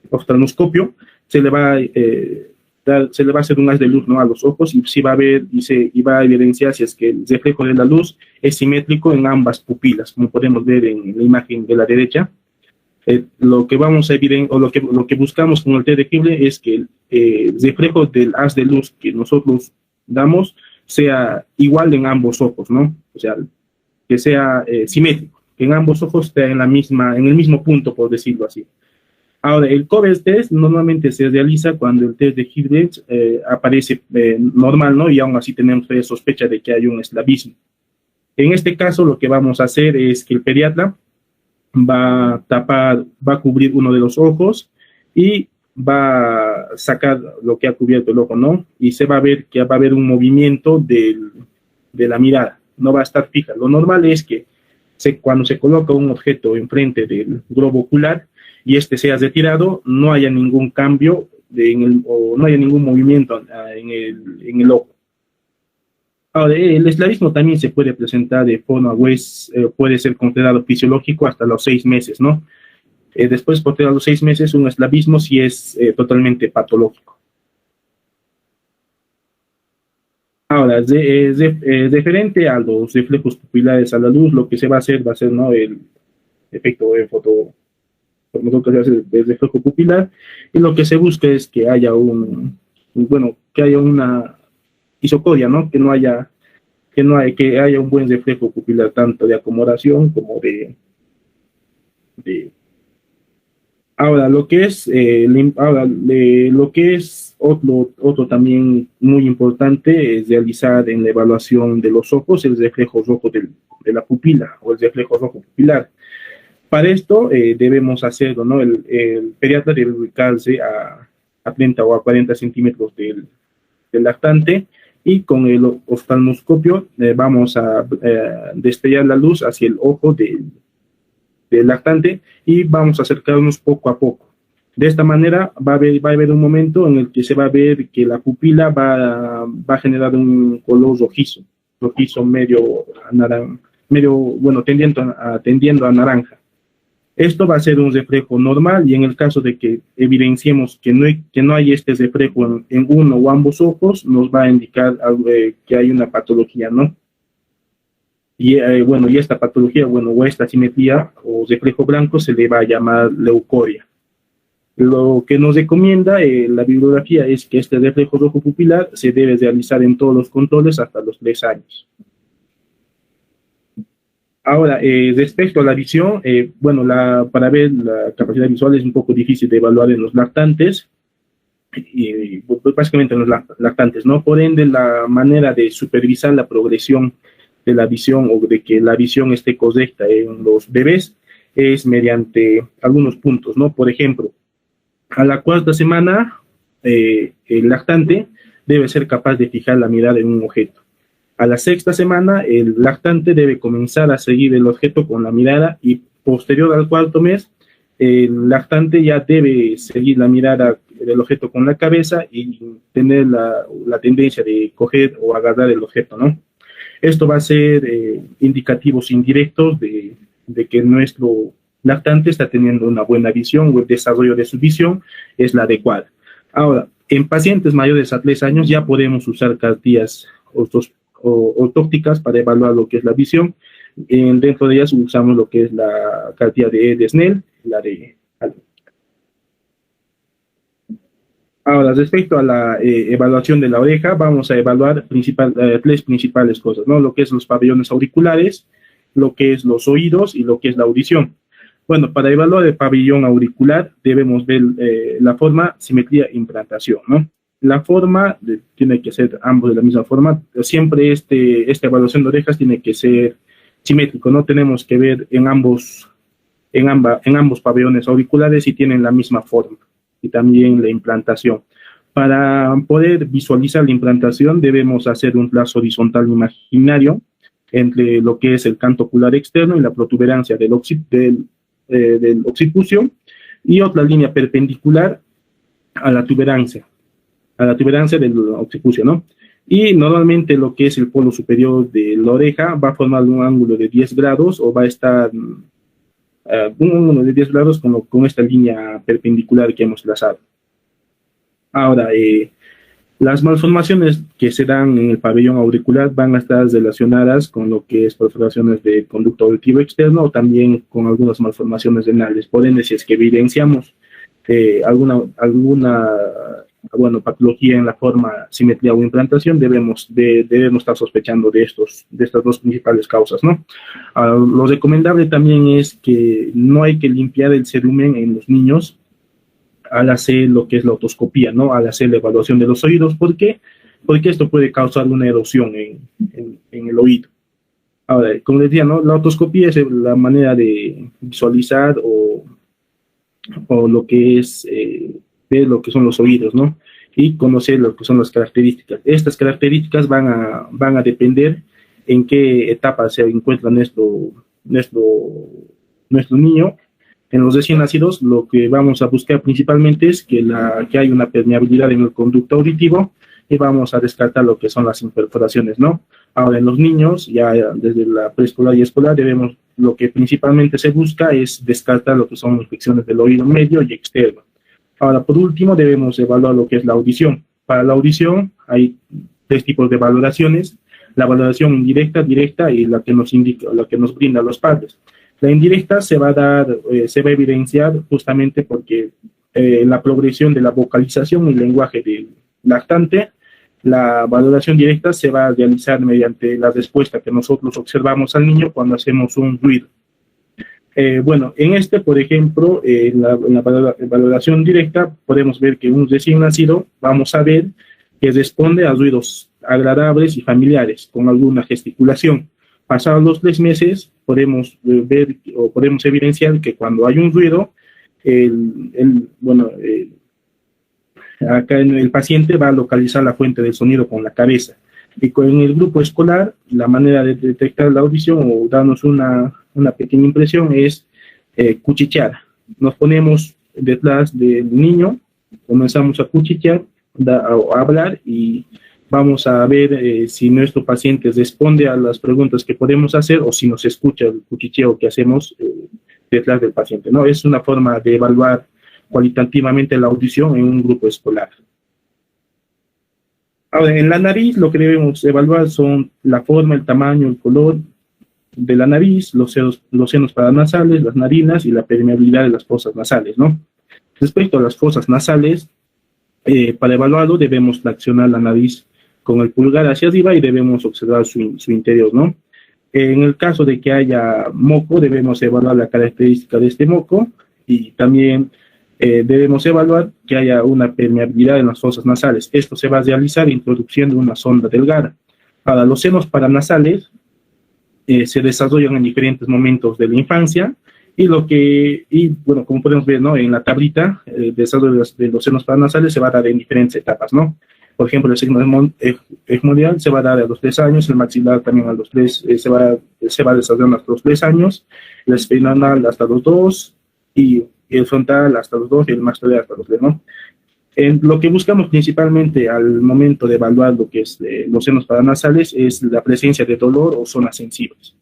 Speaker 4: oftalmoscopio, se le va se le va a hacer un haz de luz, ¿no?, a los ojos, y sí va a ver y va a evidenciar si es que el reflejo de la luz es simétrico en ambas pupilas, como podemos ver en la imagen de la derecha. Lo que vamos a evidenciar, o lo que buscamos con el test de Hibble es que el reflejo del haz de luz que nosotros damos sea igual en ambos ojos, ¿no? O sea, que sea simétrico, que en ambos ojos esté en el mismo punto, por decirlo así. Ahora, el Covers test normalmente se realiza cuando el test de Hibble aparece normal, ¿no? Y aún así tenemos sospecha de que hay un estrabismo. En este caso, lo que vamos a hacer es que el pediatra va a cubrir uno de los ojos y va a sacar lo que ha cubierto el ojo, ¿no? Y se va a ver que va a haber un movimiento de la mirada, no va a estar fija. Lo normal es que cuando se coloca un objeto enfrente del globo ocular y este sea retirado, no haya ningún cambio o no haya ningún movimiento en el ojo. Ahora, el estrabismo también se puede presentar de forma, puede ser considerado fisiológico hasta los 6 meses, ¿no? Después, por los 6 meses, un estrabismo sí es totalmente patológico. Ahora, referente a los reflejos pupilares a la luz, lo que se va a hacer, ¿no?, el efecto de de reflejo pupilar, y lo que se busca es que haya una isocoria, ¿no? Que haya un buen reflejo pupilar, tanto de acomodación como de ahora, lo que es otro también muy importante es realizar en la evaluación de los ojos el reflejo rojo de la pupila, o el reflejo rojo pupilar. Para esto debemos hacerlo, ¿no? El pediatra debe ubicarse a 30 o a 40 centímetros del lactante, y con el oftalmoscopio vamos a destellar la luz hacia el ojo del lactante y vamos a acercarnos poco a poco. De esta manera va a haber un momento en el que se va a ver que la pupila va a generar un color rojizo medio tendiendo a naranja. Esto va a ser un reflejo normal, y en el caso de que evidenciemos que no hay este reflejo en uno o ambos ojos, nos va a indicar que hay una patología, ¿no? Y esta patología, o esta simetría o reflejo blanco se le va a llamar leucoria. Lo que nos recomienda la bibliografía es que este reflejo rojo pupilar se debe realizar en todos los controles hasta los 3 años. Ahora, respecto a la visión, para ver la capacidad visual es un poco difícil de evaluar en los lactantes, y básicamente en los lactantes, ¿no? Por ende, la manera de supervisar la progresión de la visión, o de que la visión esté correcta en los bebés, es mediante algunos puntos, ¿no? Por ejemplo, a la 4ª semana, el lactante debe ser capaz de fijar la mirada en un objeto. A la 6ª semana, el lactante debe comenzar a seguir el objeto con la mirada, y posterior al 4º mes, el lactante ya debe seguir la mirada del objeto con la cabeza y tener la tendencia de coger o agarrar el objeto, ¿no? Esto va a ser indicativos indirectos de que nuestro lactante está teniendo una buena visión, o el desarrollo de su visión es la adecuada. Ahora, en pacientes mayores a 3 años ya podemos usar cartillas ortópticas para evaluar lo que es la visión. Dentro de ellas usamos lo que es la cartilla de Snell, la de Allen. Ahora, respecto a la evaluación de la oreja, vamos a evaluar 3 principales cosas, ¿no? Lo que es los pabellones auriculares, lo que es los oídos y lo que es la audición. Bueno, para evaluar el pabellón auricular debemos ver la forma, simetría e implantación, ¿no? La forma tiene que ser ambos de la misma forma. Siempre esta evaluación de orejas tiene que ser simétrico, ¿no? Tenemos que ver en ambos pabellones auriculares si tienen la misma forma, y también la implantación. Para poder visualizar la implantación debemos hacer un trazo horizontal imaginario entre lo que es el canto ocular externo y la protuberancia del occipucio, y otra línea perpendicular a la tuberancia del occipucio, ¿no? Y normalmente lo que es el polo superior de la oreja va a formar un ángulo de 10 grados, o va a estar un ángulo de 10 grados con esta línea perpendicular que hemos trazado. Ahora, Las malformaciones que se dan en el pabellón auricular van a estar relacionadas con lo que es perforaciones de conducto auditivo externo o también con algunas malformaciones renales. Por ende, si es que evidenciamos alguna patología en la forma, simetría o implantación, debemos estar sospechando de estas dos principales causas, ¿no? Lo recomendable también es que no hay que limpiar el cerumen en los niños al hacer lo que es la otoscopía, ¿no? Al hacer la evaluación de los oídos. ¿Por qué? Porque esto puede causar una erosión en el oído. Ahora, como les decía, ¿no? La otoscopía es la manera de visualizar o lo que es ver lo que son los oídos, ¿no? Y conocer lo que son las características. Estas características van a depender en qué etapa se encuentra nuestro niño. En los recién nacidos, lo que vamos a buscar principalmente es que hay una permeabilidad en el conducto auditivo y vamos a descartar lo que son las imperforaciones, ¿no? Ahora, en los niños, ya desde la preescolar y escolar, lo que principalmente se busca es descartar lo que son infecciones del oído medio y externo. Ahora, por último, debemos evaluar lo que es la audición. Para la audición hay 3 tipos de valoraciones: la valoración indirecta, directa y la que nos brinda los padres. La indirecta se va a evidenciar justamente porque la progresión de la vocalización y lenguaje del lactante. La valoración directa se va a realizar mediante la respuesta que nosotros observamos al niño cuando hacemos un ruido. Por ejemplo, en la valoración directa podemos ver que un recién nacido, vamos a ver que responde a ruidos agradables y familiares con alguna gesticulación. Pasados los 3 meses, podemos ver o podemos evidenciar que cuando hay un ruido, acá el paciente va a localizar la fuente del sonido con la cabeza. Y en el grupo escolar, la manera de detectar la audición o darnos una pequeña impresión es cuchichear. Nos ponemos detrás del niño, comenzamos a cuchichear, a hablar y vamos a ver si nuestro paciente responde a las preguntas que podemos hacer o si nos escucha el cuchicheo que hacemos detrás del paciente, ¿no? Es una forma de evaluar cualitativamente la audición en un grupo escolar. Ahora, en la nariz lo que debemos evaluar son la forma, el tamaño, el color de la nariz, los senos paranasales, las narinas y la permeabilidad de las fosas nasales, ¿no? Respecto a las fosas nasales, para evaluarlo debemos flexionar la nariz con el pulgar hacia arriba y debemos observar su interior, ¿no? En el caso de que haya moco, debemos evaluar la característica de este moco y también debemos evaluar que haya una permeabilidad en las fosas nasales. Esto se va a realizar introduciendo una sonda delgada. Ahora, los senos paranasales se desarrollan en diferentes momentos de la infancia como podemos ver, ¿no? En la tablita, el desarrollo de los senos paranasales se va a dar en diferentes etapas, ¿no? Por ejemplo, el signo ejmodial se va a dar a los 3 años, el maxilar también a los 3, se va desarrollando hasta los 3 años, el espinal hasta los 2 y el frontal hasta los 2 y el maxilar hasta los 3, ¿no? Lo que buscamos principalmente al momento de evaluar lo que es los senos paranasales es la presencia de dolor o zonas sensibles.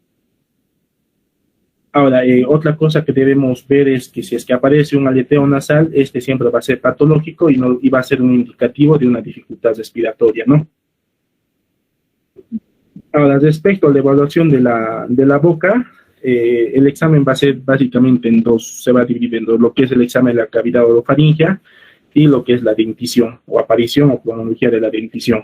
Speaker 4: Ahora, otra cosa que debemos ver es que si es que aparece un aleteo nasal, este siempre va a ser patológico y va a ser un indicativo de una dificultad respiratoria, ¿no? Ahora, respecto a la evaluación de la boca, el examen va a ser básicamente en 2, se va a dividir en 2, lo que es el examen de la cavidad orofaringea y lo que es la dentición o aparición o cronología de la dentición.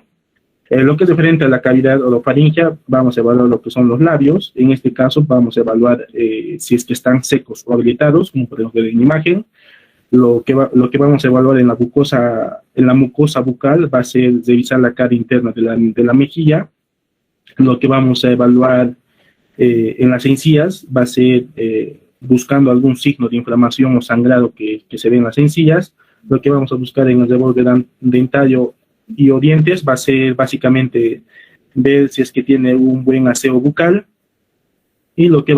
Speaker 4: Lo que es referente a la cavidad orofaringea, vamos a evaluar lo que son los labios. En este caso vamos a evaluar si es que están secos o habilitados, como podemos ver en la imagen. Lo que vamos a evaluar en la mucosa bucal va a ser revisar la cara interna de la mejilla. Lo que vamos a evaluar en las encías va a ser buscando algún signo de inflamación o sangrado que se ve en las encías. Lo que vamos a buscar en el reborde dentario y o dientes va a ser básicamente ver si es que tiene un buen aseo bucal, y lo que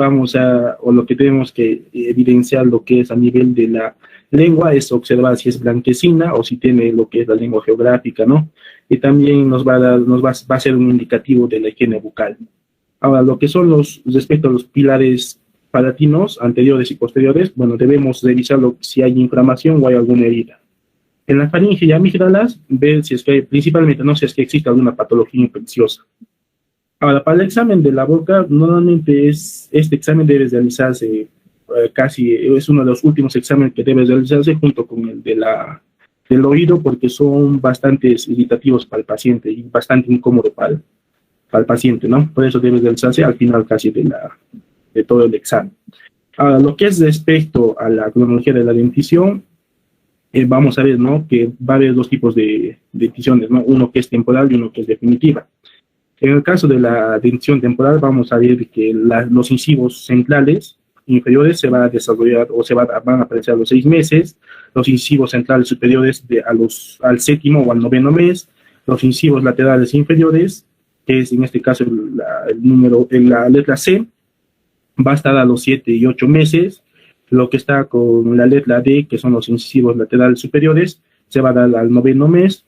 Speaker 4: tenemos que evidenciar lo que es a nivel de la lengua es observar si es blanquecina o si tiene lo que es la lengua geográfica, ¿no? Y también va a ser un indicativo de la higiene bucal. Ahora, lo que son respecto a los pilares palatinos anteriores y posteriores, bueno, debemos revisar si hay inflamación o hay alguna herida. En la faringe y amígdalas, ver si es que hay, principalmente, no sé si es que existe alguna patología infecciosa. Ahora, para el examen de la boca, normalmente este examen debe realizarse casi, es uno de los últimos exámenes que debe realizarse junto con el del oído, porque son bastante irritativos para el paciente y bastante incómodo para el paciente, ¿no? Por eso debe realizarse al final casi de todo el examen. Ahora, lo que es respecto a la cronología de la dentición, vamos a ver, ¿no? Que va a haber dos tipos de denticiones, ¿no? Uno que es temporal y uno que es definitiva. En el caso de la dentición temporal, vamos a ver que los incisivos centrales inferiores se van a desarrollar o van a aparecer a los 6 meses, los incisivos centrales superiores al séptimo o al noveno mes, los incisivos laterales inferiores, que es en este caso la letra C, va a estar a los 7 y 8 meses. Lo que está con la letra D, que son los incisivos laterales superiores, se va a dar al noveno mes.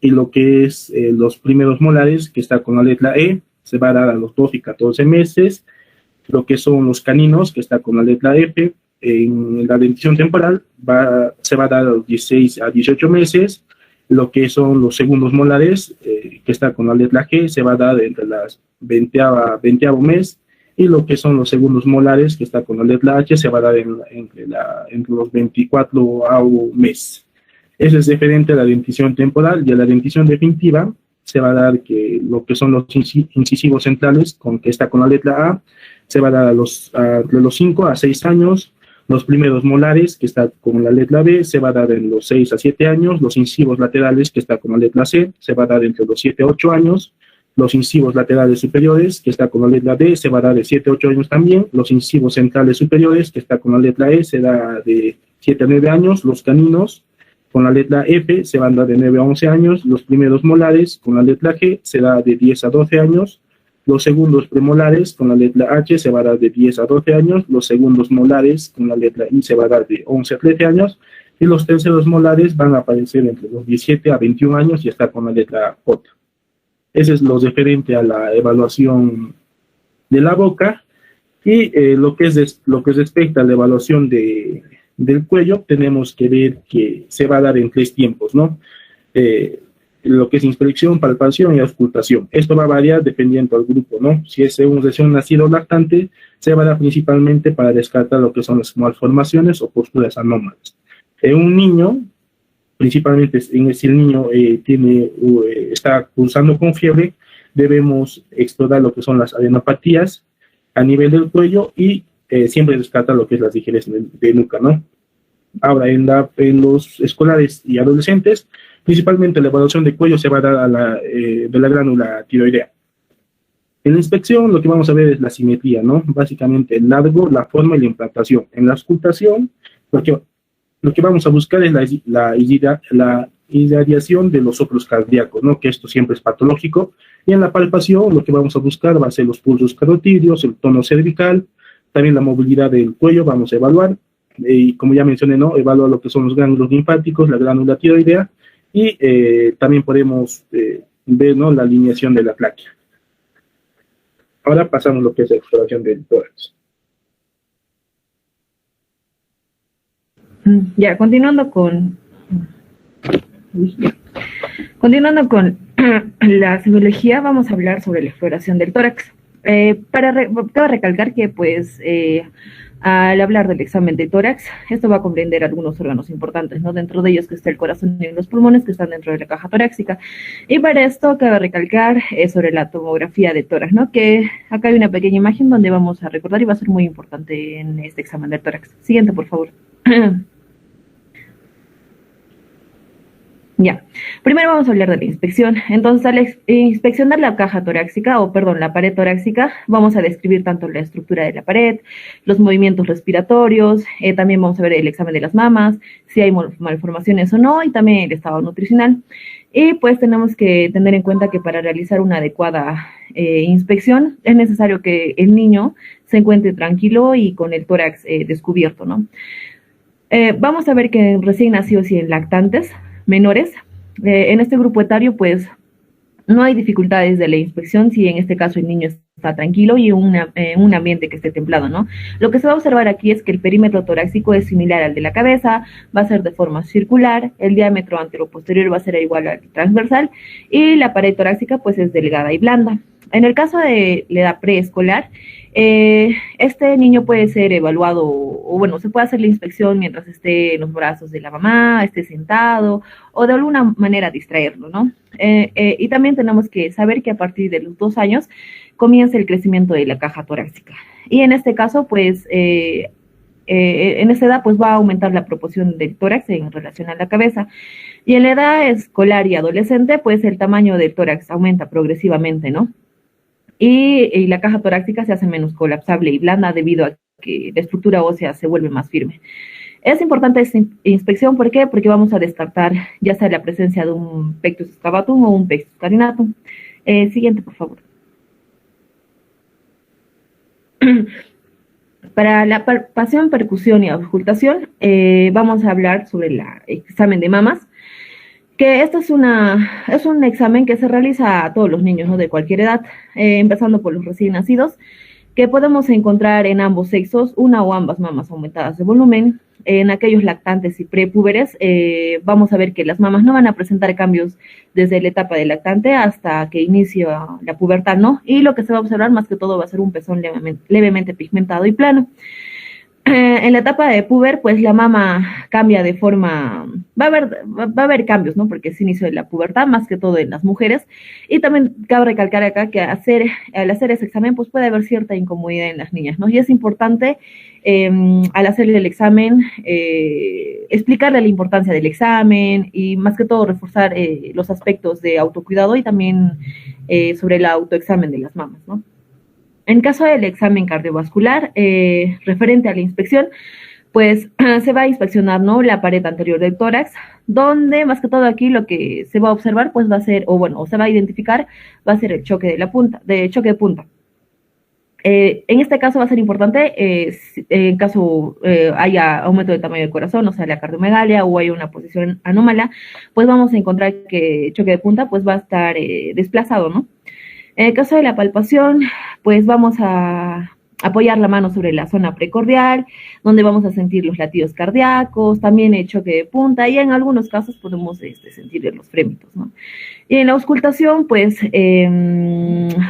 Speaker 4: Y lo que es los primeros molares, que está con la letra E, se va a dar a los 12 y 14 meses. Lo que son los caninos, que está con la letra F, en la dentición temporal, se va a dar a los 16 a 18 meses. Lo que son los segundos molares, que está con la letra G, se va a dar entre las 20avo mes. Y lo que son los segundos molares, que está con la letra H, se va a dar entre los 24avo mes. Eso es diferente a la dentición temporal, y a la dentición definitiva se va a dar que lo que son los incisivos centrales, que está con la letra A, se va a dar de los 5 a 6 años. Los primeros molares, que está con la letra B, se va a dar en los 6 a 7 años. Los incisivos laterales, que está con la letra C, se va a dar entre los 7 a 8 años. Los incisivos laterales superiores, que está con la letra D, se va a dar de 7 a 8 años también. Los incisivos centrales superiores, que está con la letra E, se da de 7 a 9 años. Los caninos, con la letra F, se van a dar de 9 a 11 años. Los primeros molares, con la letra G, se da de 10 a 12 años. Los segundos premolares, con la letra H, se va a dar de 10 a 12 años. Los segundos molares, con la letra I, se va a dar de 11 a 13 años. Y los terceros molares van a aparecer entre los 17 a 21 años y está con la letra J. Ese es lo referente a la evaluación de la boca. Y lo que respecta a la evaluación del cuello, tenemos que ver que se va a dar en 3 tiempos, ¿no? Lo que es inspección, palpación y auscultación. Esto va a variar dependiendo del grupo, ¿no? Si es un recién nacido lactante, se va a dar principalmente para descartar lo que son las malformaciones o posturas anómalas. Un niño, principalmente si el niño está cursando con fiebre, debemos explorar lo que son las adenopatías a nivel del cuello y siempre descarta lo que es las digeres de nuca, ¿no? Ahora, en los escolares y adolescentes, principalmente la evaluación de cuello se va a dar de la glándula tiroidea. En la inspección lo que vamos a ver es la simetría, ¿no? Básicamente el largo, la forma y la implantación. En la auscultación, lo que vamos a buscar es la irradiación de los soplos cardíacos, ¿no? Que esto siempre es patológico. Y en la palpación lo que vamos a buscar va a ser los pulsos carotídeos, el tono cervical, también la movilidad del cuello vamos a evaluar. Y como ya mencioné, ¿no? Evaluar lo que son los ganglios linfáticos, la glándula tiroidea, y también podemos ver, ¿no? La alineación de la tráquea. Ahora pasamos a lo que es la exploración del tórax.
Speaker 5: Ya, continuando con la semiología, vamos a hablar sobre la exploración del tórax. Cabe recalcar que, pues, al hablar del examen de tórax, esto va a comprender algunos órganos importantes, ¿no? Dentro de ellos que está el corazón y los pulmones, que están dentro de la caja torácica. Y para esto cabe recalcar sobre la tomografía de tórax, ¿no? Que acá hay una pequeña imagen donde vamos a recordar y va a ser muy importante en este examen del tórax. Siguiente, por favor. Ya, primero vamos a hablar de la inspección. Entonces, al inspeccionar la caja torácica, la pared torácica, vamos a describir tanto la estructura de la pared, los movimientos respiratorios, también vamos a ver el examen de las mamas, si hay malformaciones o no, y también el estado nutricional. Y pues tenemos que tener en cuenta que para realizar una adecuada inspección es necesario que el niño se encuentre tranquilo y con el tórax descubierto, ¿no? Vamos a ver que en recién nacidos y en lactantes menores, en este grupo etario, pues No hay dificultades de la inspección si en este caso el niño está tranquilo y en un ambiente que esté templado, ¿no? Lo que se va a observar aquí es que el perímetro torácico es similar al de la cabeza, va a ser de forma circular, el diámetro anteroposterior va a ser igual al transversal y la pared torácica pues es delgada y blanda. En el caso de la edad preescolar, este niño puede ser evaluado, o bueno, se puede hacer la inspección mientras esté en los brazos de la mamá, esté sentado, o de alguna manera distraerlo, ¿no? Y también tenemos que saber que a partir de los 2 años comienza el crecimiento de la caja torácica. Y en este caso, pues, en esta edad, pues va a aumentar la proporción del tórax en relación a la cabeza. Y en la edad escolar y adolescente, pues el tamaño del tórax aumenta progresivamente, ¿no? Y la caja torácica se hace menos colapsable y blanda debido a que la estructura ósea se vuelve más firme. Es importante esta inspección, ¿por qué? Porque vamos a descartar ya sea la presencia de un pectus excavatum o un pectus carinatum. Siguiente, por favor. Para la palpación, percusión y auscultación, vamos a hablar sobre el examen de mamas, que esto es un examen que se realiza a todos los niños, ¿no? De cualquier edad, empezando por los recién nacidos, que podemos encontrar en ambos sexos una o ambas mamas aumentadas de volumen. En aquellos lactantes y prepúberes, vamos a ver que las mamas no van a presentar cambios desde la etapa de lactante hasta que inicia la pubertad, ¿no? Y lo que se va a observar más que todo va a ser un pezón levemente pigmentado y plano. En la etapa de puber, pues la mama cambia de forma, va a haber cambios, ¿no? Porque es inicio de la pubertad, más que todo en las mujeres. Y también cabe recalcar acá que al hacer ese examen, pues puede haber cierta incomodidad en las niñas, ¿no? Y es importante, al hacerle el examen, explicarle la importancia del examen y más que todo reforzar los aspectos de autocuidado y también sobre el autoexamen de las mamas, ¿no? En caso del examen cardiovascular, referente a la inspección, pues se va a inspeccionar, ¿no? La pared anterior del tórax, donde más que todo aquí lo que se va a observar, pues va a ser, o se va a identificar, va a ser el choque choque de punta. En este caso va a ser importante, en caso haya aumento de tamaño del corazón, o sea, la cardiomegalia, o haya una posición anómala, pues vamos a encontrar que el choque de punta, pues va a estar desplazado, ¿no? En el caso de la palpación, pues vamos a apoyar la mano sobre la zona precordial, donde vamos a sentir los latidos cardíacos, también el choque de punta, y en algunos casos podemos sentir los frémitos, ¿no? Y en la auscultación, pues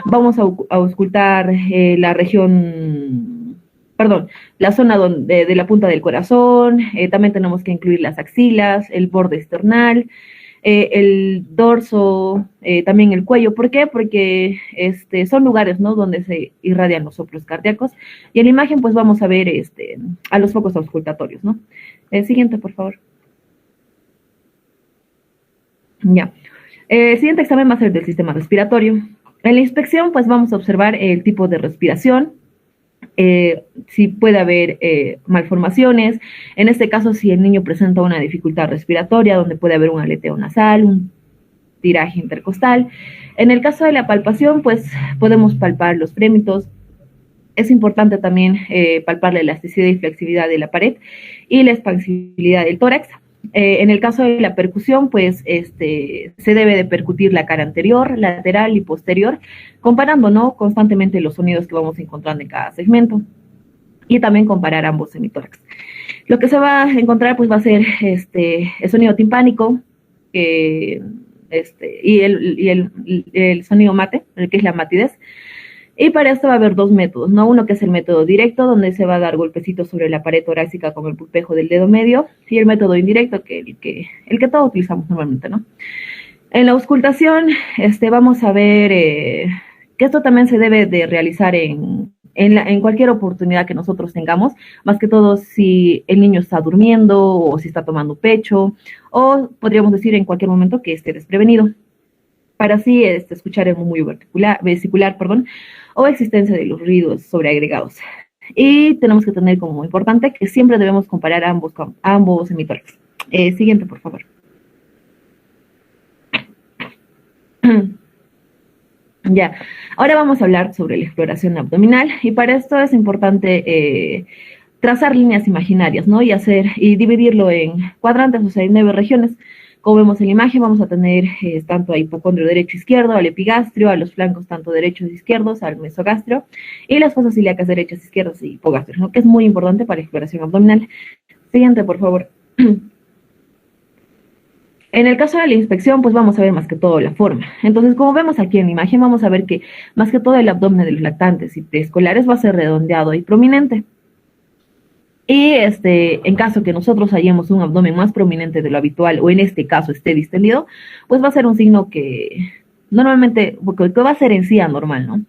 Speaker 5: vamos a auscultar la región, perdón, la zona de la punta del corazón, también tenemos que incluir las axilas, el borde esternal, el dorso, también el cuello. ¿Por qué? Porque son lugares, ¿no? Donde se irradian los soplos cardíacos. Y en la imagen, pues vamos a ver a los focos auscultatorios, ¿no? Siguiente, por favor. Ya. El siguiente examen va a ser del sistema respiratorio. En la inspección, pues vamos a observar el tipo de respiración, si puede haber malformaciones, en este caso si el niño presenta una dificultad respiratoria, donde puede haber un aleteo nasal, un tiraje intercostal. En el caso de la palpación, pues podemos palpar los frémitos. Es importante también palpar la elasticidad y flexibilidad de la pared y la expansibilidad del tórax. En el caso de la percusión, pues se debe de percutir la cara anterior, lateral y posterior, comparando, ¿no? Constantemente los sonidos que vamos encontrando en cada segmento y también comparar ambos semitórax. Lo que se va a encontrar, pues va a ser el sonido timpánico y el sonido mate, el que es la matidez. Y para esto va a haber dos métodos, ¿no? Uno que es el método directo, donde se va a dar golpecitos sobre la pared torácica con el pulpejo del dedo medio, y el método indirecto, que el que todos utilizamos normalmente, ¿no? En la auscultación, vamos a ver que esto también se debe de realizar en cualquier oportunidad que nosotros tengamos, más que todo si el niño está durmiendo o si está tomando pecho, o podríamos decir en cualquier momento que esté desprevenido, para así escuchar el murmullo vesicular, o existencia de los ruidos sobreagregados. Y tenemos que tener como importante que siempre debemos comparar ambos semitórax. Siguiente, por favor. Ya, ahora vamos a hablar sobre la exploración abdominal, y para esto es importante trazar líneas imaginarias, ¿no? Y dividirlo en cuadrantes, o sea, en 9 regiones. Como vemos en la imagen, vamos a tener tanto a hipocondrio derecho e izquierdo, al epigastrio, a los flancos tanto derechos e izquierdos, al mesogastrio, y las fosas ilíacas derechas, izquierdas y hipogástricos, ¿no? Que es muy importante para la exploración abdominal. Siguiente, por favor. En el caso de la inspección, pues vamos a ver más que todo la forma. Entonces, como vemos aquí en la imagen, vamos a ver que más que todo el abdomen de los lactantes y preescolares va a ser redondeado y prominente. Y en caso que nosotros hallemos un abdomen más prominente de lo habitual, o en este caso esté distendido, pues va a ser un signo que normalmente, que va a ser en sí anormal, ¿no?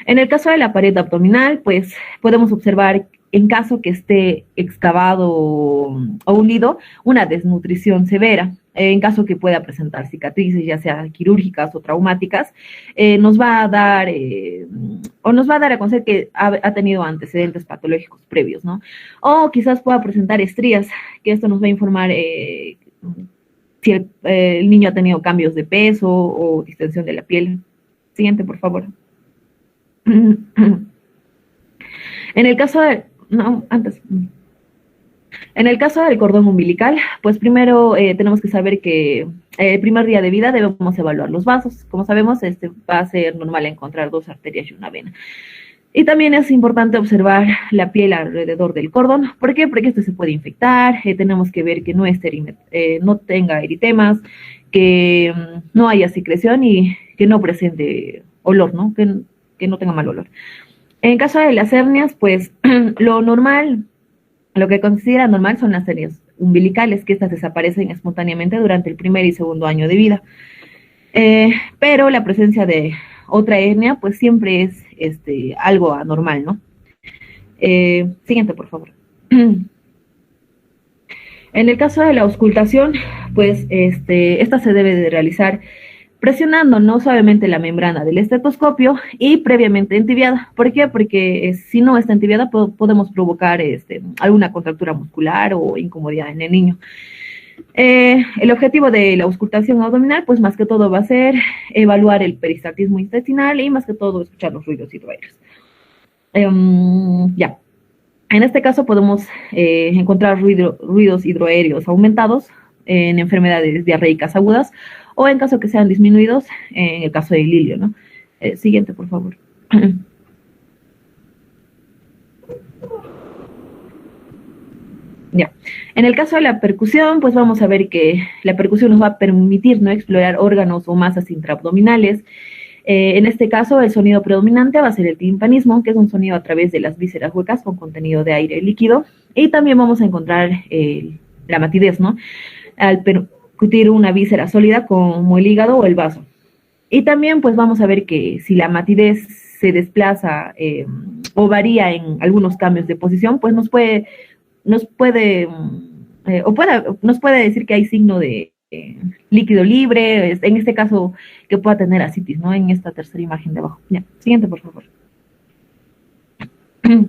Speaker 5: En el caso de la pared abdominal, pues podemos observar, en caso que esté excavado o hundido, una desnutrición severa. En caso que pueda presentar cicatrices, ya sea quirúrgicas o traumáticas, nos va a dar a conocer que ha tenido antecedentes patológicos previos, ¿no? O quizás pueda presentar estrías, que esto nos va a informar si el niño ha tenido cambios de peso o distensión de la piel. Siguiente, por favor. En el caso de... No, antes... En el caso del cordón umbilical, pues primero tenemos que saber que el primer día de vida debemos evaluar los vasos. Como sabemos, va a ser normal encontrar 2 arterias y una vena. Y también es importante observar la piel alrededor del cordón. ¿Por qué? Porque esto se puede infectar. Tenemos que ver que no tenga eritemas, que no haya secreción y que no presente olor, ¿no? Que no tenga mal olor. En caso de las hernias, pues lo normal... Lo que considera normal son las hernias umbilicales, que estas desaparecen espontáneamente durante el primer y segundo año de vida. Pero la presencia de otra hernia, pues siempre es algo anormal, ¿no? Siguiente, por favor. En el caso de la auscultación, pues esta se debe de realizar presionando no suavemente la membrana del estetoscopio y previamente entibiada. ¿Por qué? Porque si no está entibiada podemos provocar alguna contractura muscular o incomodidad en el niño. El objetivo de la auscultación abdominal, pues más que todo va a ser evaluar el peristaltismo intestinal y más que todo escuchar los ruidos hidroaéreos. Ya. En este caso podemos encontrar ruidos hidroaéreos aumentados en enfermedades diarreicas agudas o en caso que sean disminuidos, en el caso del ilio, ¿no? Siguiente, por favor. Ya. En el caso de la percusión, pues vamos a ver que la percusión nos va a permitir, ¿no?, explorar órganos o masas intraabdominales. En este caso, el sonido predominante va a ser el timpanismo, que es un sonido a través de las vísceras huecas con contenido de aire líquido. Y también vamos a encontrar la matidez, ¿no?, al percutir una víscera sólida como el hígado o el vaso. Y también pues vamos a ver que si la matidez se desplaza o varía en algunos cambios de posición, pues nos puede decir que hay signo de líquido libre, en este caso que pueda tener ascitis, ¿no? En esta tercera imagen de abajo. Ya, siguiente, por favor. En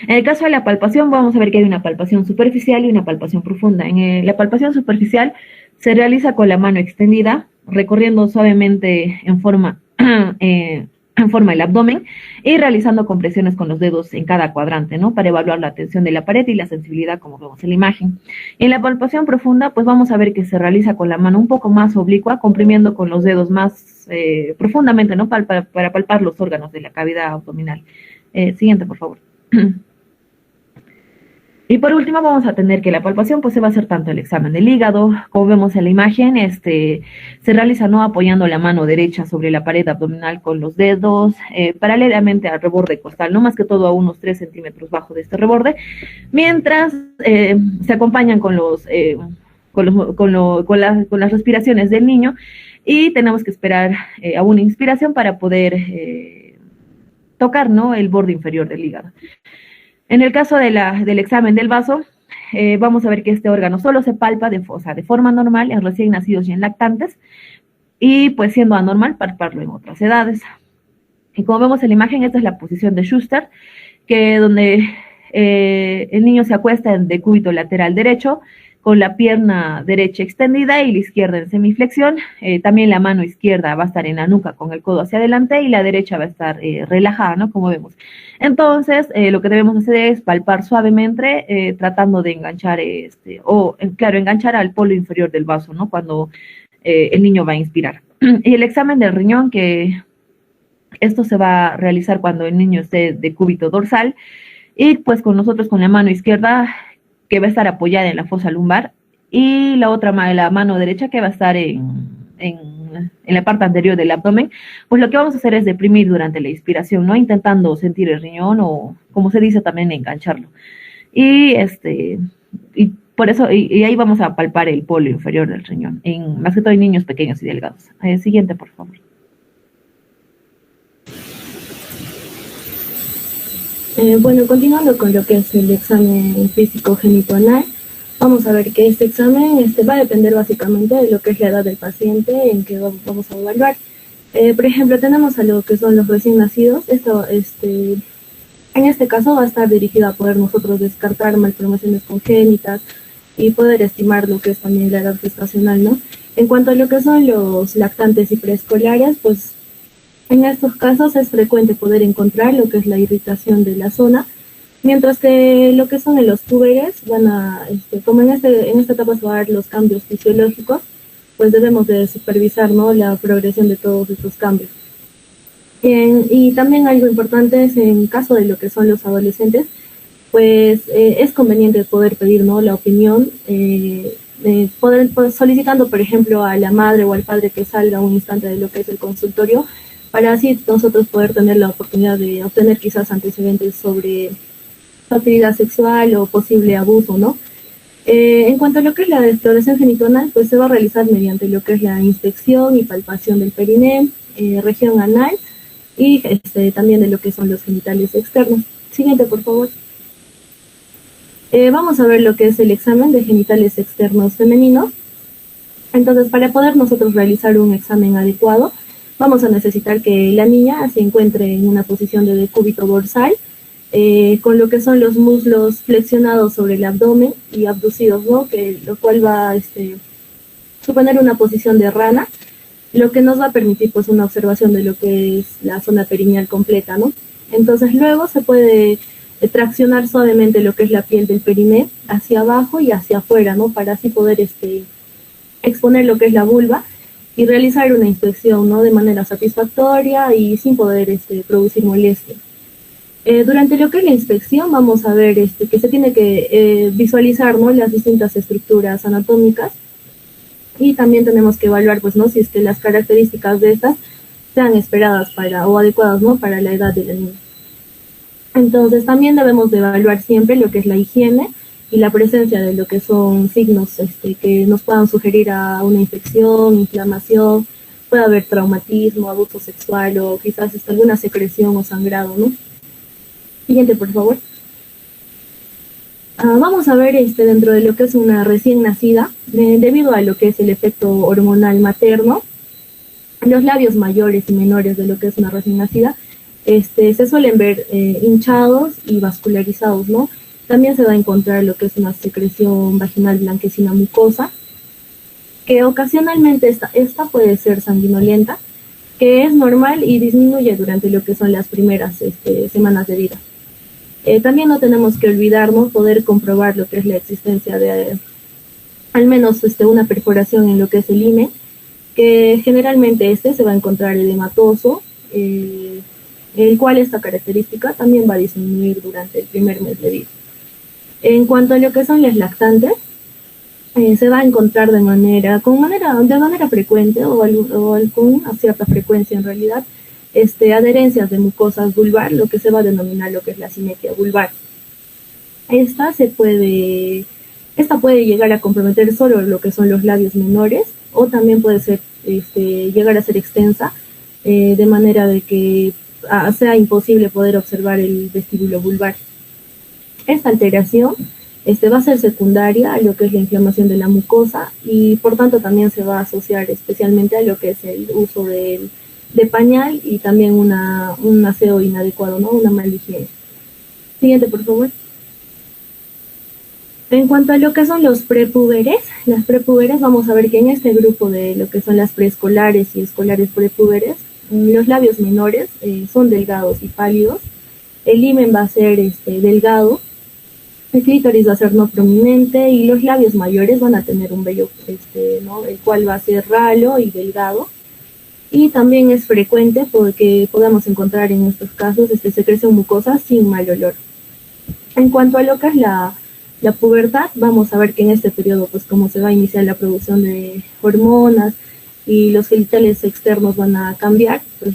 Speaker 5: el caso de la palpación, vamos a ver que hay una palpación superficial y una palpación profunda. En la palpación superficial se realiza con la mano extendida, recorriendo suavemente en forma el abdomen y realizando compresiones con los dedos en cada cuadrante, ¿no?, para evaluar la tensión de la pared y la sensibilidad, como vemos en la imagen. En la palpación profunda, pues vamos a ver que se realiza con la mano un poco más oblicua, comprimiendo con los dedos más profundamente, ¿no?, para palpar los órganos de la cavidad abdominal. Siguiente, por favor. Y por último vamos a tener que la palpación pues se va a hacer tanto el examen del hígado, como vemos en la imagen, se realiza, ¿no?, apoyando la mano derecha sobre la pared abdominal con los dedos, paralelamente al reborde costal, no más que todo a unos 3 centímetros bajo de este reborde, mientras se acompañan con las respiraciones del niño y tenemos que esperar a una inspiración para poder tocar, ¿no?, el borde inferior del hígado. En el caso del examen del vaso, vamos a ver que este órgano solo se palpa de forma normal en recién nacidos y en lactantes, y pues siendo anormal palparlo en otras edades. Y como vemos en la imagen, esta es la posición de Schuster, donde el niño se acuesta en decúbito lateral derecho, con la pierna derecha extendida y la izquierda en semiflexión. También la mano izquierda va a estar en la nuca con el codo hacia adelante y la derecha va a estar relajada, ¿no? Como vemos. Entonces, lo que debemos hacer es palpar suavemente, tratando de enganchar, enganchar al polo inferior del vaso, ¿no? Cuando el niño va a inspirar. Y el examen del riñón, que esto se va a realizar cuando el niño esté de cúbito dorsal, y pues con nosotros con la mano izquierda que va a estar apoyada en la fosa lumbar y la otra la mano derecha que va a estar en la parte anterior del abdomen. Pues lo que vamos a hacer es deprimir durante la inspiración, ¿no? Intentando sentir el riñón o, como se dice, también engancharlo. Y por eso, y ahí vamos a palpar el polo inferior del riñón, más que todo en niños pequeños y delgados. Siguiente, por favor.
Speaker 6: Bueno, continuando con lo que es el examen físico genitoanal, vamos a ver que este examen va a depender básicamente de lo que es la edad del paciente en que vamos a evaluar. Por ejemplo, tenemos a lo que son los recién nacidos. En este caso va a estar dirigido a poder nosotros descartar malformaciones congénitas y poder estimar lo que es también la edad gestacional, ¿no? En cuanto a lo que son los lactantes y preescolares, pues en estos casos es frecuente poder encontrar lo que es la irritación de la zona, mientras que lo que son en los tubéres van a, como en esta etapa se van a dar los cambios fisiológicos, pues debemos de supervisar, ¿no?, la progresión de todos estos cambios. Y también algo importante es en caso de lo que son los adolescentes, pues es conveniente poder pedir, ¿no?, la opinión, solicitando, por ejemplo, a la madre o al padre que salga un instante de lo que es el consultorio, para así nosotros poder tener la oportunidad de obtener quizás antecedentes sobre actividad sexual o posible abuso, ¿no? En cuanto a lo que es la exploración genitoanal, pues se va a realizar mediante lo que es la inspección y palpación del periné, región anal y también de lo que son los genitales externos. Siguiente, por favor. Vamos a ver lo que es el examen de genitales externos femeninos. Entonces, para poder nosotros realizar un examen adecuado, vamos a necesitar que la niña se encuentre en una posición de decúbito dorsal, con lo que son los muslos flexionados sobre el abdomen y abducidos, ¿no?, lo cual va a suponer una posición de rana, lo que nos va a permitir pues una observación de lo que es la zona perineal completa, ¿no? Entonces luego se puede traccionar suavemente lo que es la piel del periné hacia abajo y hacia afuera, ¿no?, para así poder exponer lo que es la vulva y realizar una inspección, ¿no?, de manera satisfactoria y sin poder producir molestia. Durante lo que es la inspección vamos a ver que se tiene que visualizar, ¿no?, las distintas estructuras anatómicas y también tenemos que evaluar, pues, ¿no?, si es que las características de estas sean esperadas o adecuadas, ¿no?, para la edad de la niña. Entonces también debemos de evaluar siempre lo que es la higiene y la presencia de lo que son signos que nos puedan sugerir a una infección, inflamación, puede haber traumatismo, abuso sexual o quizás alguna secreción o sangrado, ¿no? Siguiente, por favor. Vamos a ver dentro de lo que es una recién nacida, debido a lo que es el efecto hormonal materno, los labios mayores y menores de lo que es una recién nacida se suelen ver hinchados y vascularizados, ¿no? También se va a encontrar lo que es una secreción vaginal blanquecina mucosa, que ocasionalmente esta puede ser sanguinolenta, que es normal y disminuye durante lo que son las primeras semanas de vida. También no tenemos que olvidarnos poder comprobar lo que es la existencia de al menos una perforación en lo que es el himen, que generalmente se va a encontrar edematoso, el cual esta característica también va a disminuir durante el primer mes de vida. En cuanto a lo que son las lactantes, se va a encontrar de manera frecuente o con una cierta frecuencia en realidad, adherencias de mucosas vulvar, lo que se va a denominar lo que es la simetría vulvar. Esta puede llegar a comprometer solo lo que son los labios menores o también puede ser llegar a ser extensa de manera de que sea imposible poder observar el vestíbulo vulvar. Esta alteración va a ser secundaria a lo que es la inflamación de la mucosa y por tanto también se va a asociar especialmente a lo que es el uso de pañal y también un aseo inadecuado, ¿no?, una mala higiene. Siguiente, por favor. En cuanto a lo que son los prepúberes, las prepúberes, vamos a ver que en este grupo de lo que son las preescolares y escolares prepúberes, los labios menores son delgados y pálidos, el himen va a ser delgado, el clítoris va a ser no prominente y los labios mayores van a tener un vello, ¿no? El cual va a ser ralo y delgado. Y también es frecuente porque podemos encontrar en estos casos secreción mucosa sin mal olor. En cuanto a lo que es la pubertad, vamos a ver que en este periodo, pues como se va a iniciar la producción de hormonas y los genitales externos van a cambiar, pues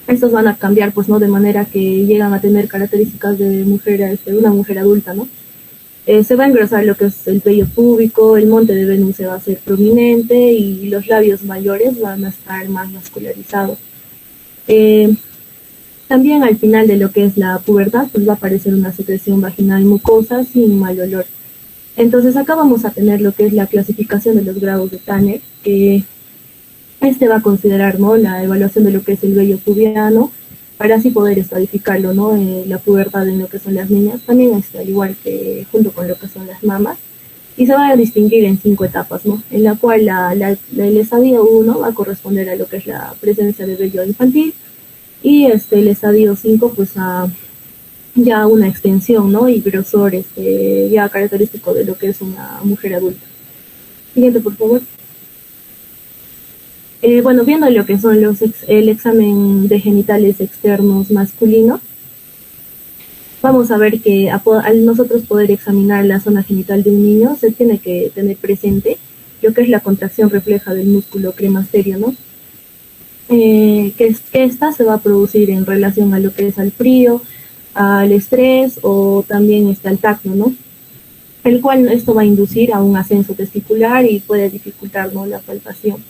Speaker 6: estos van a cambiar, pues no de manera que llegan a tener características de mujer, una mujer adulta, ¿no? Se va a engrosar lo que es el vello púbico, el monte de Venus se va a hacer prominente y los labios mayores van a estar más vascularizados. También al final de lo que es la pubertad, pues va a aparecer una secreción vaginal mucosa sin mal olor. Entonces acá vamos a tener lo que es la clasificación de los grados de Tanner, que va a considerar, ¿no?, la evaluación de lo que es el vello pubiano, para así poder estadificarlo, ¿no?, la pubertad en lo que son las niñas, también al igual que junto con lo que son las mamas, y se va a distinguir en 5 etapas, ¿no?, en la cual el estadio 1 va a corresponder a lo que es la presencia de vello infantil, y el estadio 5 pues a ya una extensión, ¿no?, y grosor ya característico de lo que es una mujer adulta. Siguiente, por favor. Bueno, viendo lo que son el examen de genitales externos masculino, vamos a ver que al nosotros poder examinar la zona genital de un niño, se tiene que tener presente lo que es la contracción refleja del músculo cremasterio, ¿no? Que esta se va a producir en relación a lo que es al frío, al estrés o también al tacto, ¿no? El cual esto va a inducir a un ascenso testicular y puede dificultar, ¿no?, la palpación.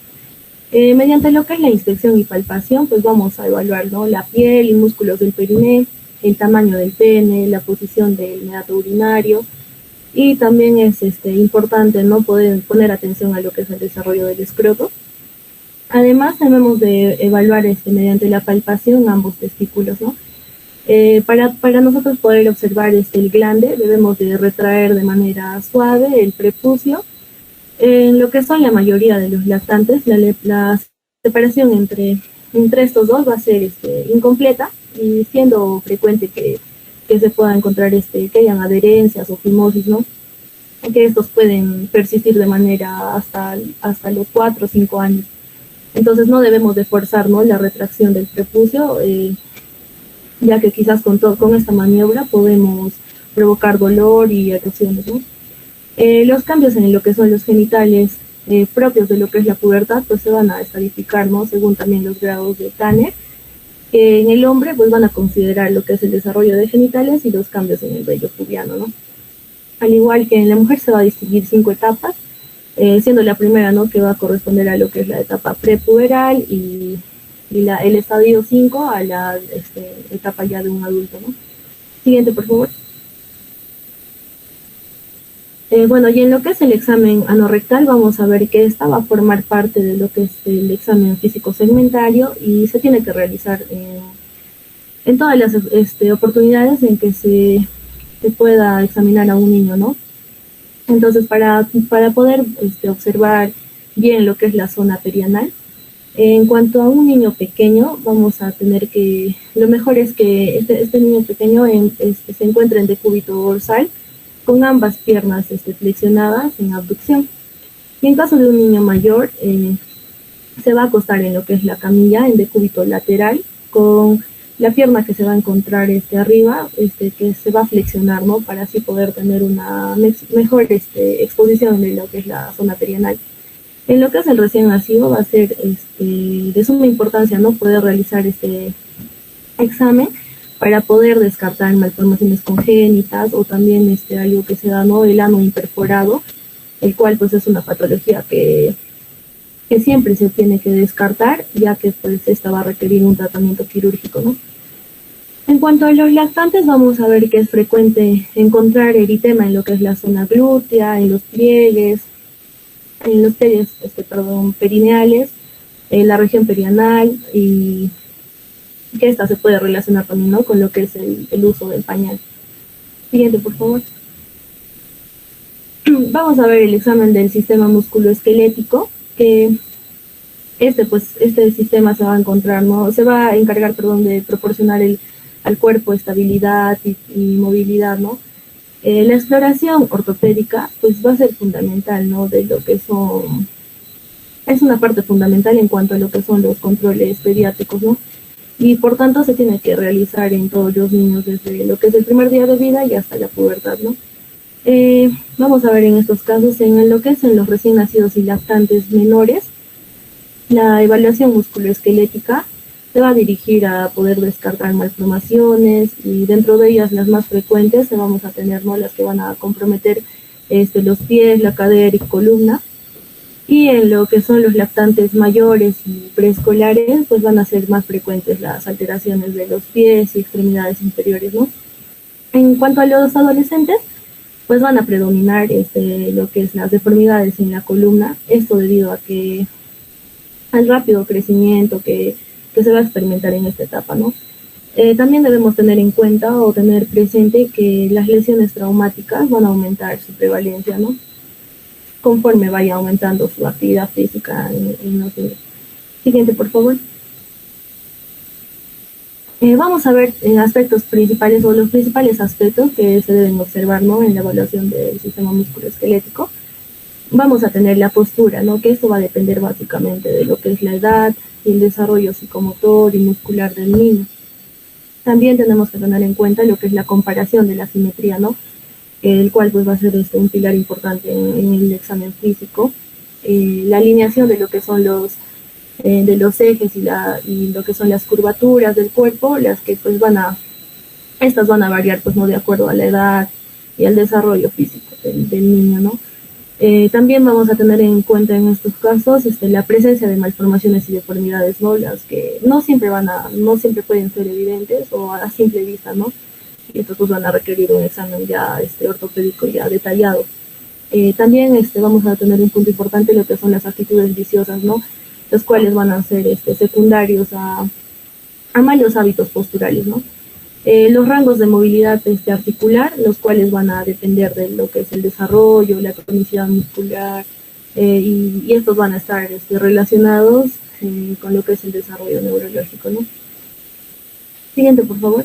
Speaker 6: Mediante lo que es la inspección y palpación, pues vamos a evaluar, ¿no?, la piel y músculos del periné, el tamaño del pene, la posición del meato urinario, y también es importante, ¿no?, poder poner atención a lo que es el desarrollo del escroto. Además, debemos de evaluar mediante la palpación ambos testículos, ¿no? Para nosotros poder observar el glande, debemos de retraer de manera suave el prepucio. En lo que son la mayoría de los lactantes, la separación entre estos dos va a ser incompleta, y siendo frecuente que se pueda encontrar que hayan adherencias o fimosis, ¿no?, que estos pueden persistir de manera hasta los 4 o 5 años. Entonces no debemos de forzar, ¿no?, la retracción del prepucio, ya que quizás con esta maniobra podemos provocar dolor y erosiones, ¿no? Los cambios en lo que son los genitales propios de lo que es la pubertad, pues se van a estadificar, ¿no?, según también los grados de Tanner. En el hombre, pues van a considerar lo que es el desarrollo de genitales y los cambios en el vello pubiano, ¿no? Al igual que en la mujer se va a distinguir 5 etapas, siendo la primera, ¿no?, que va a corresponder a lo que es la etapa prepuberal y el estadio 5 a la etapa ya de un adulto, ¿no? Siguiente, por favor. Bueno, y en lo que es el examen anorrectal, vamos a ver que esta va a formar parte de lo que es el examen físico segmentario y se tiene que realizar en todas las oportunidades en que se pueda examinar a un niño, ¿no? Entonces, para poder observar bien lo que es la zona perianal, en cuanto a un niño pequeño, vamos a tener que, lo mejor es que este niño pequeño se encuentre en decúbito dorsal, con ambas piernas flexionadas en abducción. Y en caso de un niño mayor, se va a acostar en lo que es la camilla, en decúbito lateral, con la pierna que se va a encontrar arriba, que se va a flexionar, ¿no?, para así poder tener una mejor exposición de lo que es la zona perianal. En lo que es el recién nacido, va a ser de suma importancia, ¿no?, poder realizar este examen para poder descartar malformaciones congénitas o también algo que se da, ¿no?, el ano imperforado, el cual pues es una patología que siempre se tiene que descartar, ya que pues esta va a requerir un tratamiento quirúrgico, ¿no? En cuanto a los lactantes, vamos a ver que es frecuente encontrar eritema en lo que es la zona glútea, en los pliegues perineales, en la región perianal, y que esta se puede relacionar también, ¿no?, con lo que es el uso del pañal. Siguiente, por favor. Vamos a ver el examen del sistema musculoesquelético, que este sistema se va a encontrar, ¿no? Se va a encargar, perdón, de proporcionar al cuerpo estabilidad y movilidad, ¿no? La exploración ortopédica, pues va a ser fundamental, ¿no? De lo que son, es una parte fundamental en cuanto a lo que son los controles pediátricos, ¿no? Y por tanto se tiene que realizar en todos los niños desde lo que es el primer día de vida y hasta la pubertad, ¿no? Vamos a ver en estos casos, en lo que es en los recién nacidos y lactantes menores, la evaluación musculoesquelética se va a dirigir a poder descartar malformaciones y dentro de ellas las más frecuentes vamos a tener, ¿no?, las que van a comprometer los pies, la cadera y columna. Y en lo que son los lactantes mayores y preescolares, pues van a ser más frecuentes las alteraciones de los pies y extremidades inferiores, ¿no? En cuanto a los adolescentes, pues van a predominar lo que es las deformidades en la columna, esto debido a que al rápido crecimiento que se va a experimentar en esta etapa, ¿no? También debemos tener en cuenta o tener presente que las lesiones traumáticas van a aumentar su prevalencia, ¿no?, conforme vaya aumentando su actividad física en los niños. Siguiente, por favor. Vamos a ver aspectos principales o los principales aspectos que se deben observar, ¿no?, en la evaluación del sistema musculoesquelético. Vamos a tener la postura, ¿no?, que esto va a depender básicamente de lo que es la edad y el desarrollo psicomotor y muscular del niño. También tenemos que tener en cuenta lo que es la comparación de la simetría, ¿no?, el cual pues va a ser un pilar importante en el examen físico. La alineación de lo que son los ejes y lo que son las curvaturas del cuerpo, las que pues estas van a variar pues no de acuerdo a la edad y al desarrollo físico del niño, ¿no? También vamos a tener en cuenta en estos casos la presencia de malformaciones y deformidades, ¿no?, las que no siempre pueden ser evidentes o a simple vista, ¿no?, y estos pues van a requerir un examen ya ortopédico ya detallado. También vamos a tener un punto importante lo que son las actitudes viciosas, ¿no?, los cuales van a ser secundarios a malos hábitos posturales, ¿no? Los rangos de movilidad articular, los cuales van a depender de lo que es el desarrollo, la tonicidad muscular, y estos van a estar relacionados con lo que es el desarrollo neurológico, ¿no? Siguiente, por favor.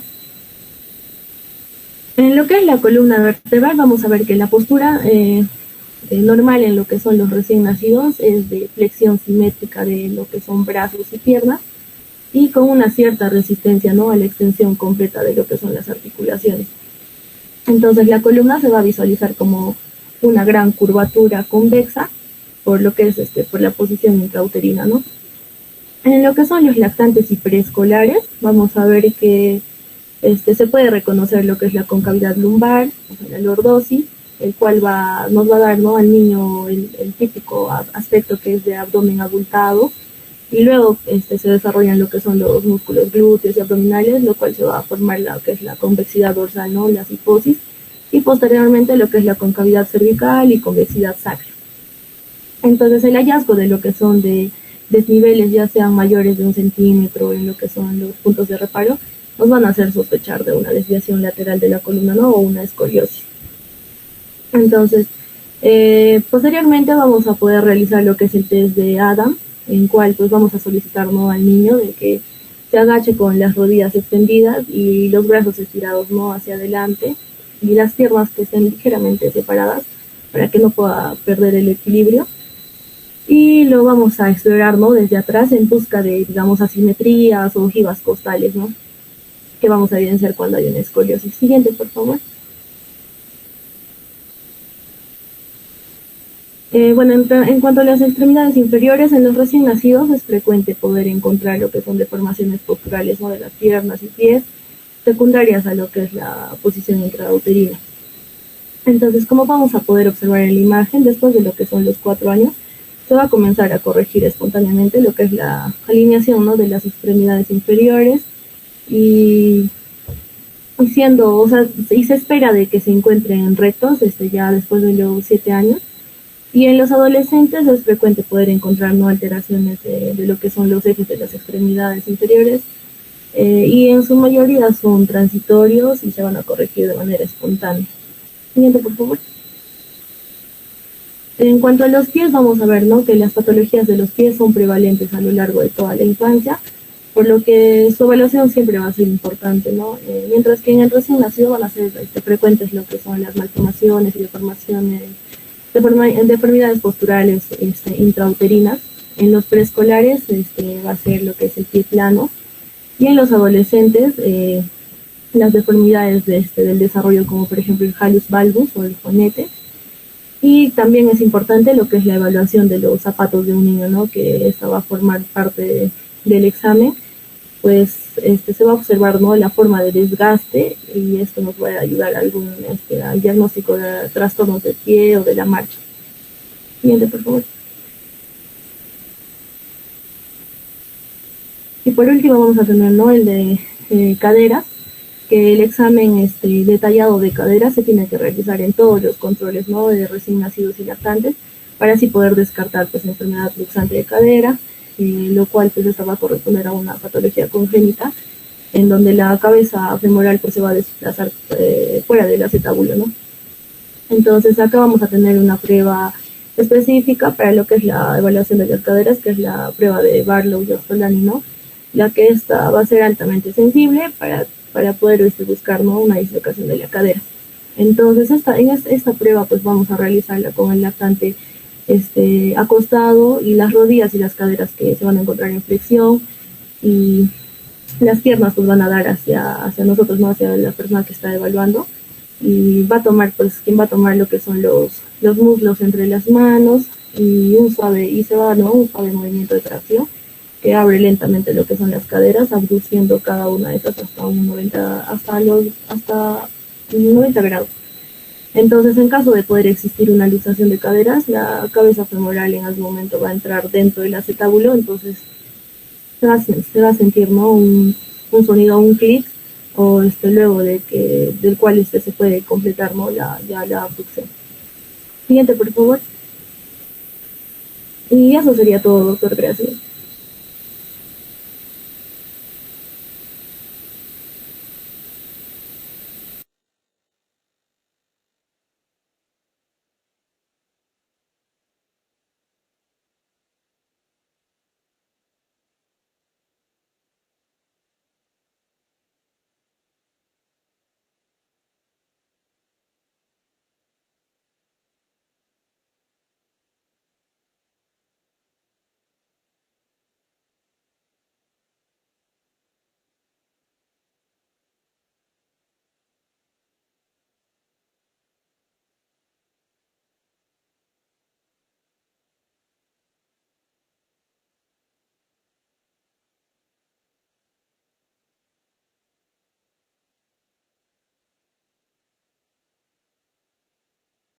Speaker 6: En lo que es la columna vertebral, vamos a ver que la postura normal en lo que son los recién nacidos es de flexión simétrica de lo que son brazos y piernas y con una cierta resistencia, ¿no?, a la extensión completa de lo que son las articulaciones. Entonces la columna se va a visualizar como una gran curvatura convexa por lo que es por la posición intrauterina, ¿no? En lo que son los lactantes y preescolares, vamos a ver que se puede reconocer lo que es la concavidad lumbar, o sea, la lordosis, el cual nos va a dar, ¿no?, al niño el típico aspecto que es de abdomen abultado, y luego se desarrollan lo que son los músculos glúteos y abdominales, lo cual se va a formar lo que es la convexidad dorsal, ¿no?, la cifosis, y posteriormente lo que es la concavidad cervical y convexidad sacra. Entonces el hallazgo de lo que son de desniveles, ya sean mayores de 1 centímetro en lo que son los puntos de reparo, nos van a hacer sospechar de una desviación lateral de la columna, ¿no?, o una escoliosis. Entonces, posteriormente vamos a poder realizar lo que es el test de Adam, en cual pues vamos a solicitar, ¿no?, al niño de que se agache con las rodillas extendidas y los brazos estirados, ¿no?, hacia adelante, y las piernas que estén ligeramente separadas para que no pueda perder el equilibrio. Y lo vamos a explorar, ¿no?, desde atrás en busca de, digamos, asimetrías o ojivas costales, ¿no?, que vamos a evidenciar cuando hay una escoliosis. Siguiente, por favor. Bueno, en cuanto a las extremidades inferiores, en los recién nacidos es frecuente poder encontrar lo que son deformaciones posturales, ¿no?, de las piernas y pies, secundarias a lo que es la posición intrauterina. Entonces, como vamos a poder observar en la imagen, después de lo que son los 4 años, se va a comenzar a corregir espontáneamente lo que es la alineación, ¿no?, de las extremidades inferiores, y se espera de que se encuentren rectos ya después de los 7 años. Y en los adolescentes es frecuente poder encontrar, ¿no?, alteraciones de lo que son los ejes de las extremidades inferiores, y en su mayoría son transitorios y se van a corregir de manera espontánea. Siguiente, por favor. En cuanto a los pies, vamos a ver, ¿no?, que las patologías de los pies son prevalentes a lo largo de toda la infancia, por lo que su evaluación siempre va a ser importante, ¿no? Mientras que en el recién nacido van a ser frecuentes lo que son las malformaciones y deformaciones, deformidades posturales intrauterinas. En los preescolares va a ser lo que es el pie plano, y en los adolescentes las deformidades del desarrollo, como por ejemplo el hallux valgus o el juanete. Y también es importante lo que es la evaluación de los zapatos de un niño, ¿no?, que esta va a formar parte del examen. Pues se va a observar, ¿no?, la forma de desgaste, y esto nos va a ayudar al diagnóstico de trastornos del pie o de la marcha. Siguiente, por favor. Y por último vamos a tener, ¿no?, el de caderas, que el examen detallado de caderas se tiene que realizar en todos los controles, ¿no?, de recién nacidos y lactantes, para así poder descartar pues enfermedad luxante de cadera, lo cual pues esta va a corresponder a una patología congénita, en donde la cabeza femoral pues se va a desplazar fuera del acetábulo, ¿no? Entonces acá vamos a tener una prueba específica para lo que es la evaluación de las caderas, que es la prueba de Barlow y Ortolani, ¿no?, la que esta va a ser altamente sensible para poder buscar, ¿no?, una dislocación de la cadera. Entonces esta prueba pues vamos a realizarla con el lactante acostado, y las rodillas y las caderas que se van a encontrar en flexión, y las piernas pues van a dar hacia nosotros, ¿no?, hacia la persona que está evaluando, y va a tomar quien va a tomar lo que son los muslos entre las manos, y un suave movimiento de tracción que abre lentamente lo que son las caderas, abduciendo cada una de esas hasta 90 grados. Entonces, en caso de poder existir una luxación de caderas, la cabeza femoral en algún momento va a entrar dentro del acetábulo, entonces se va a sentir, ¿no?, un sonido, un clic, o luego del cual se puede completar, ¿no?, la abducción. Siguiente, por favor. Y eso sería todo, doctor. Gracias.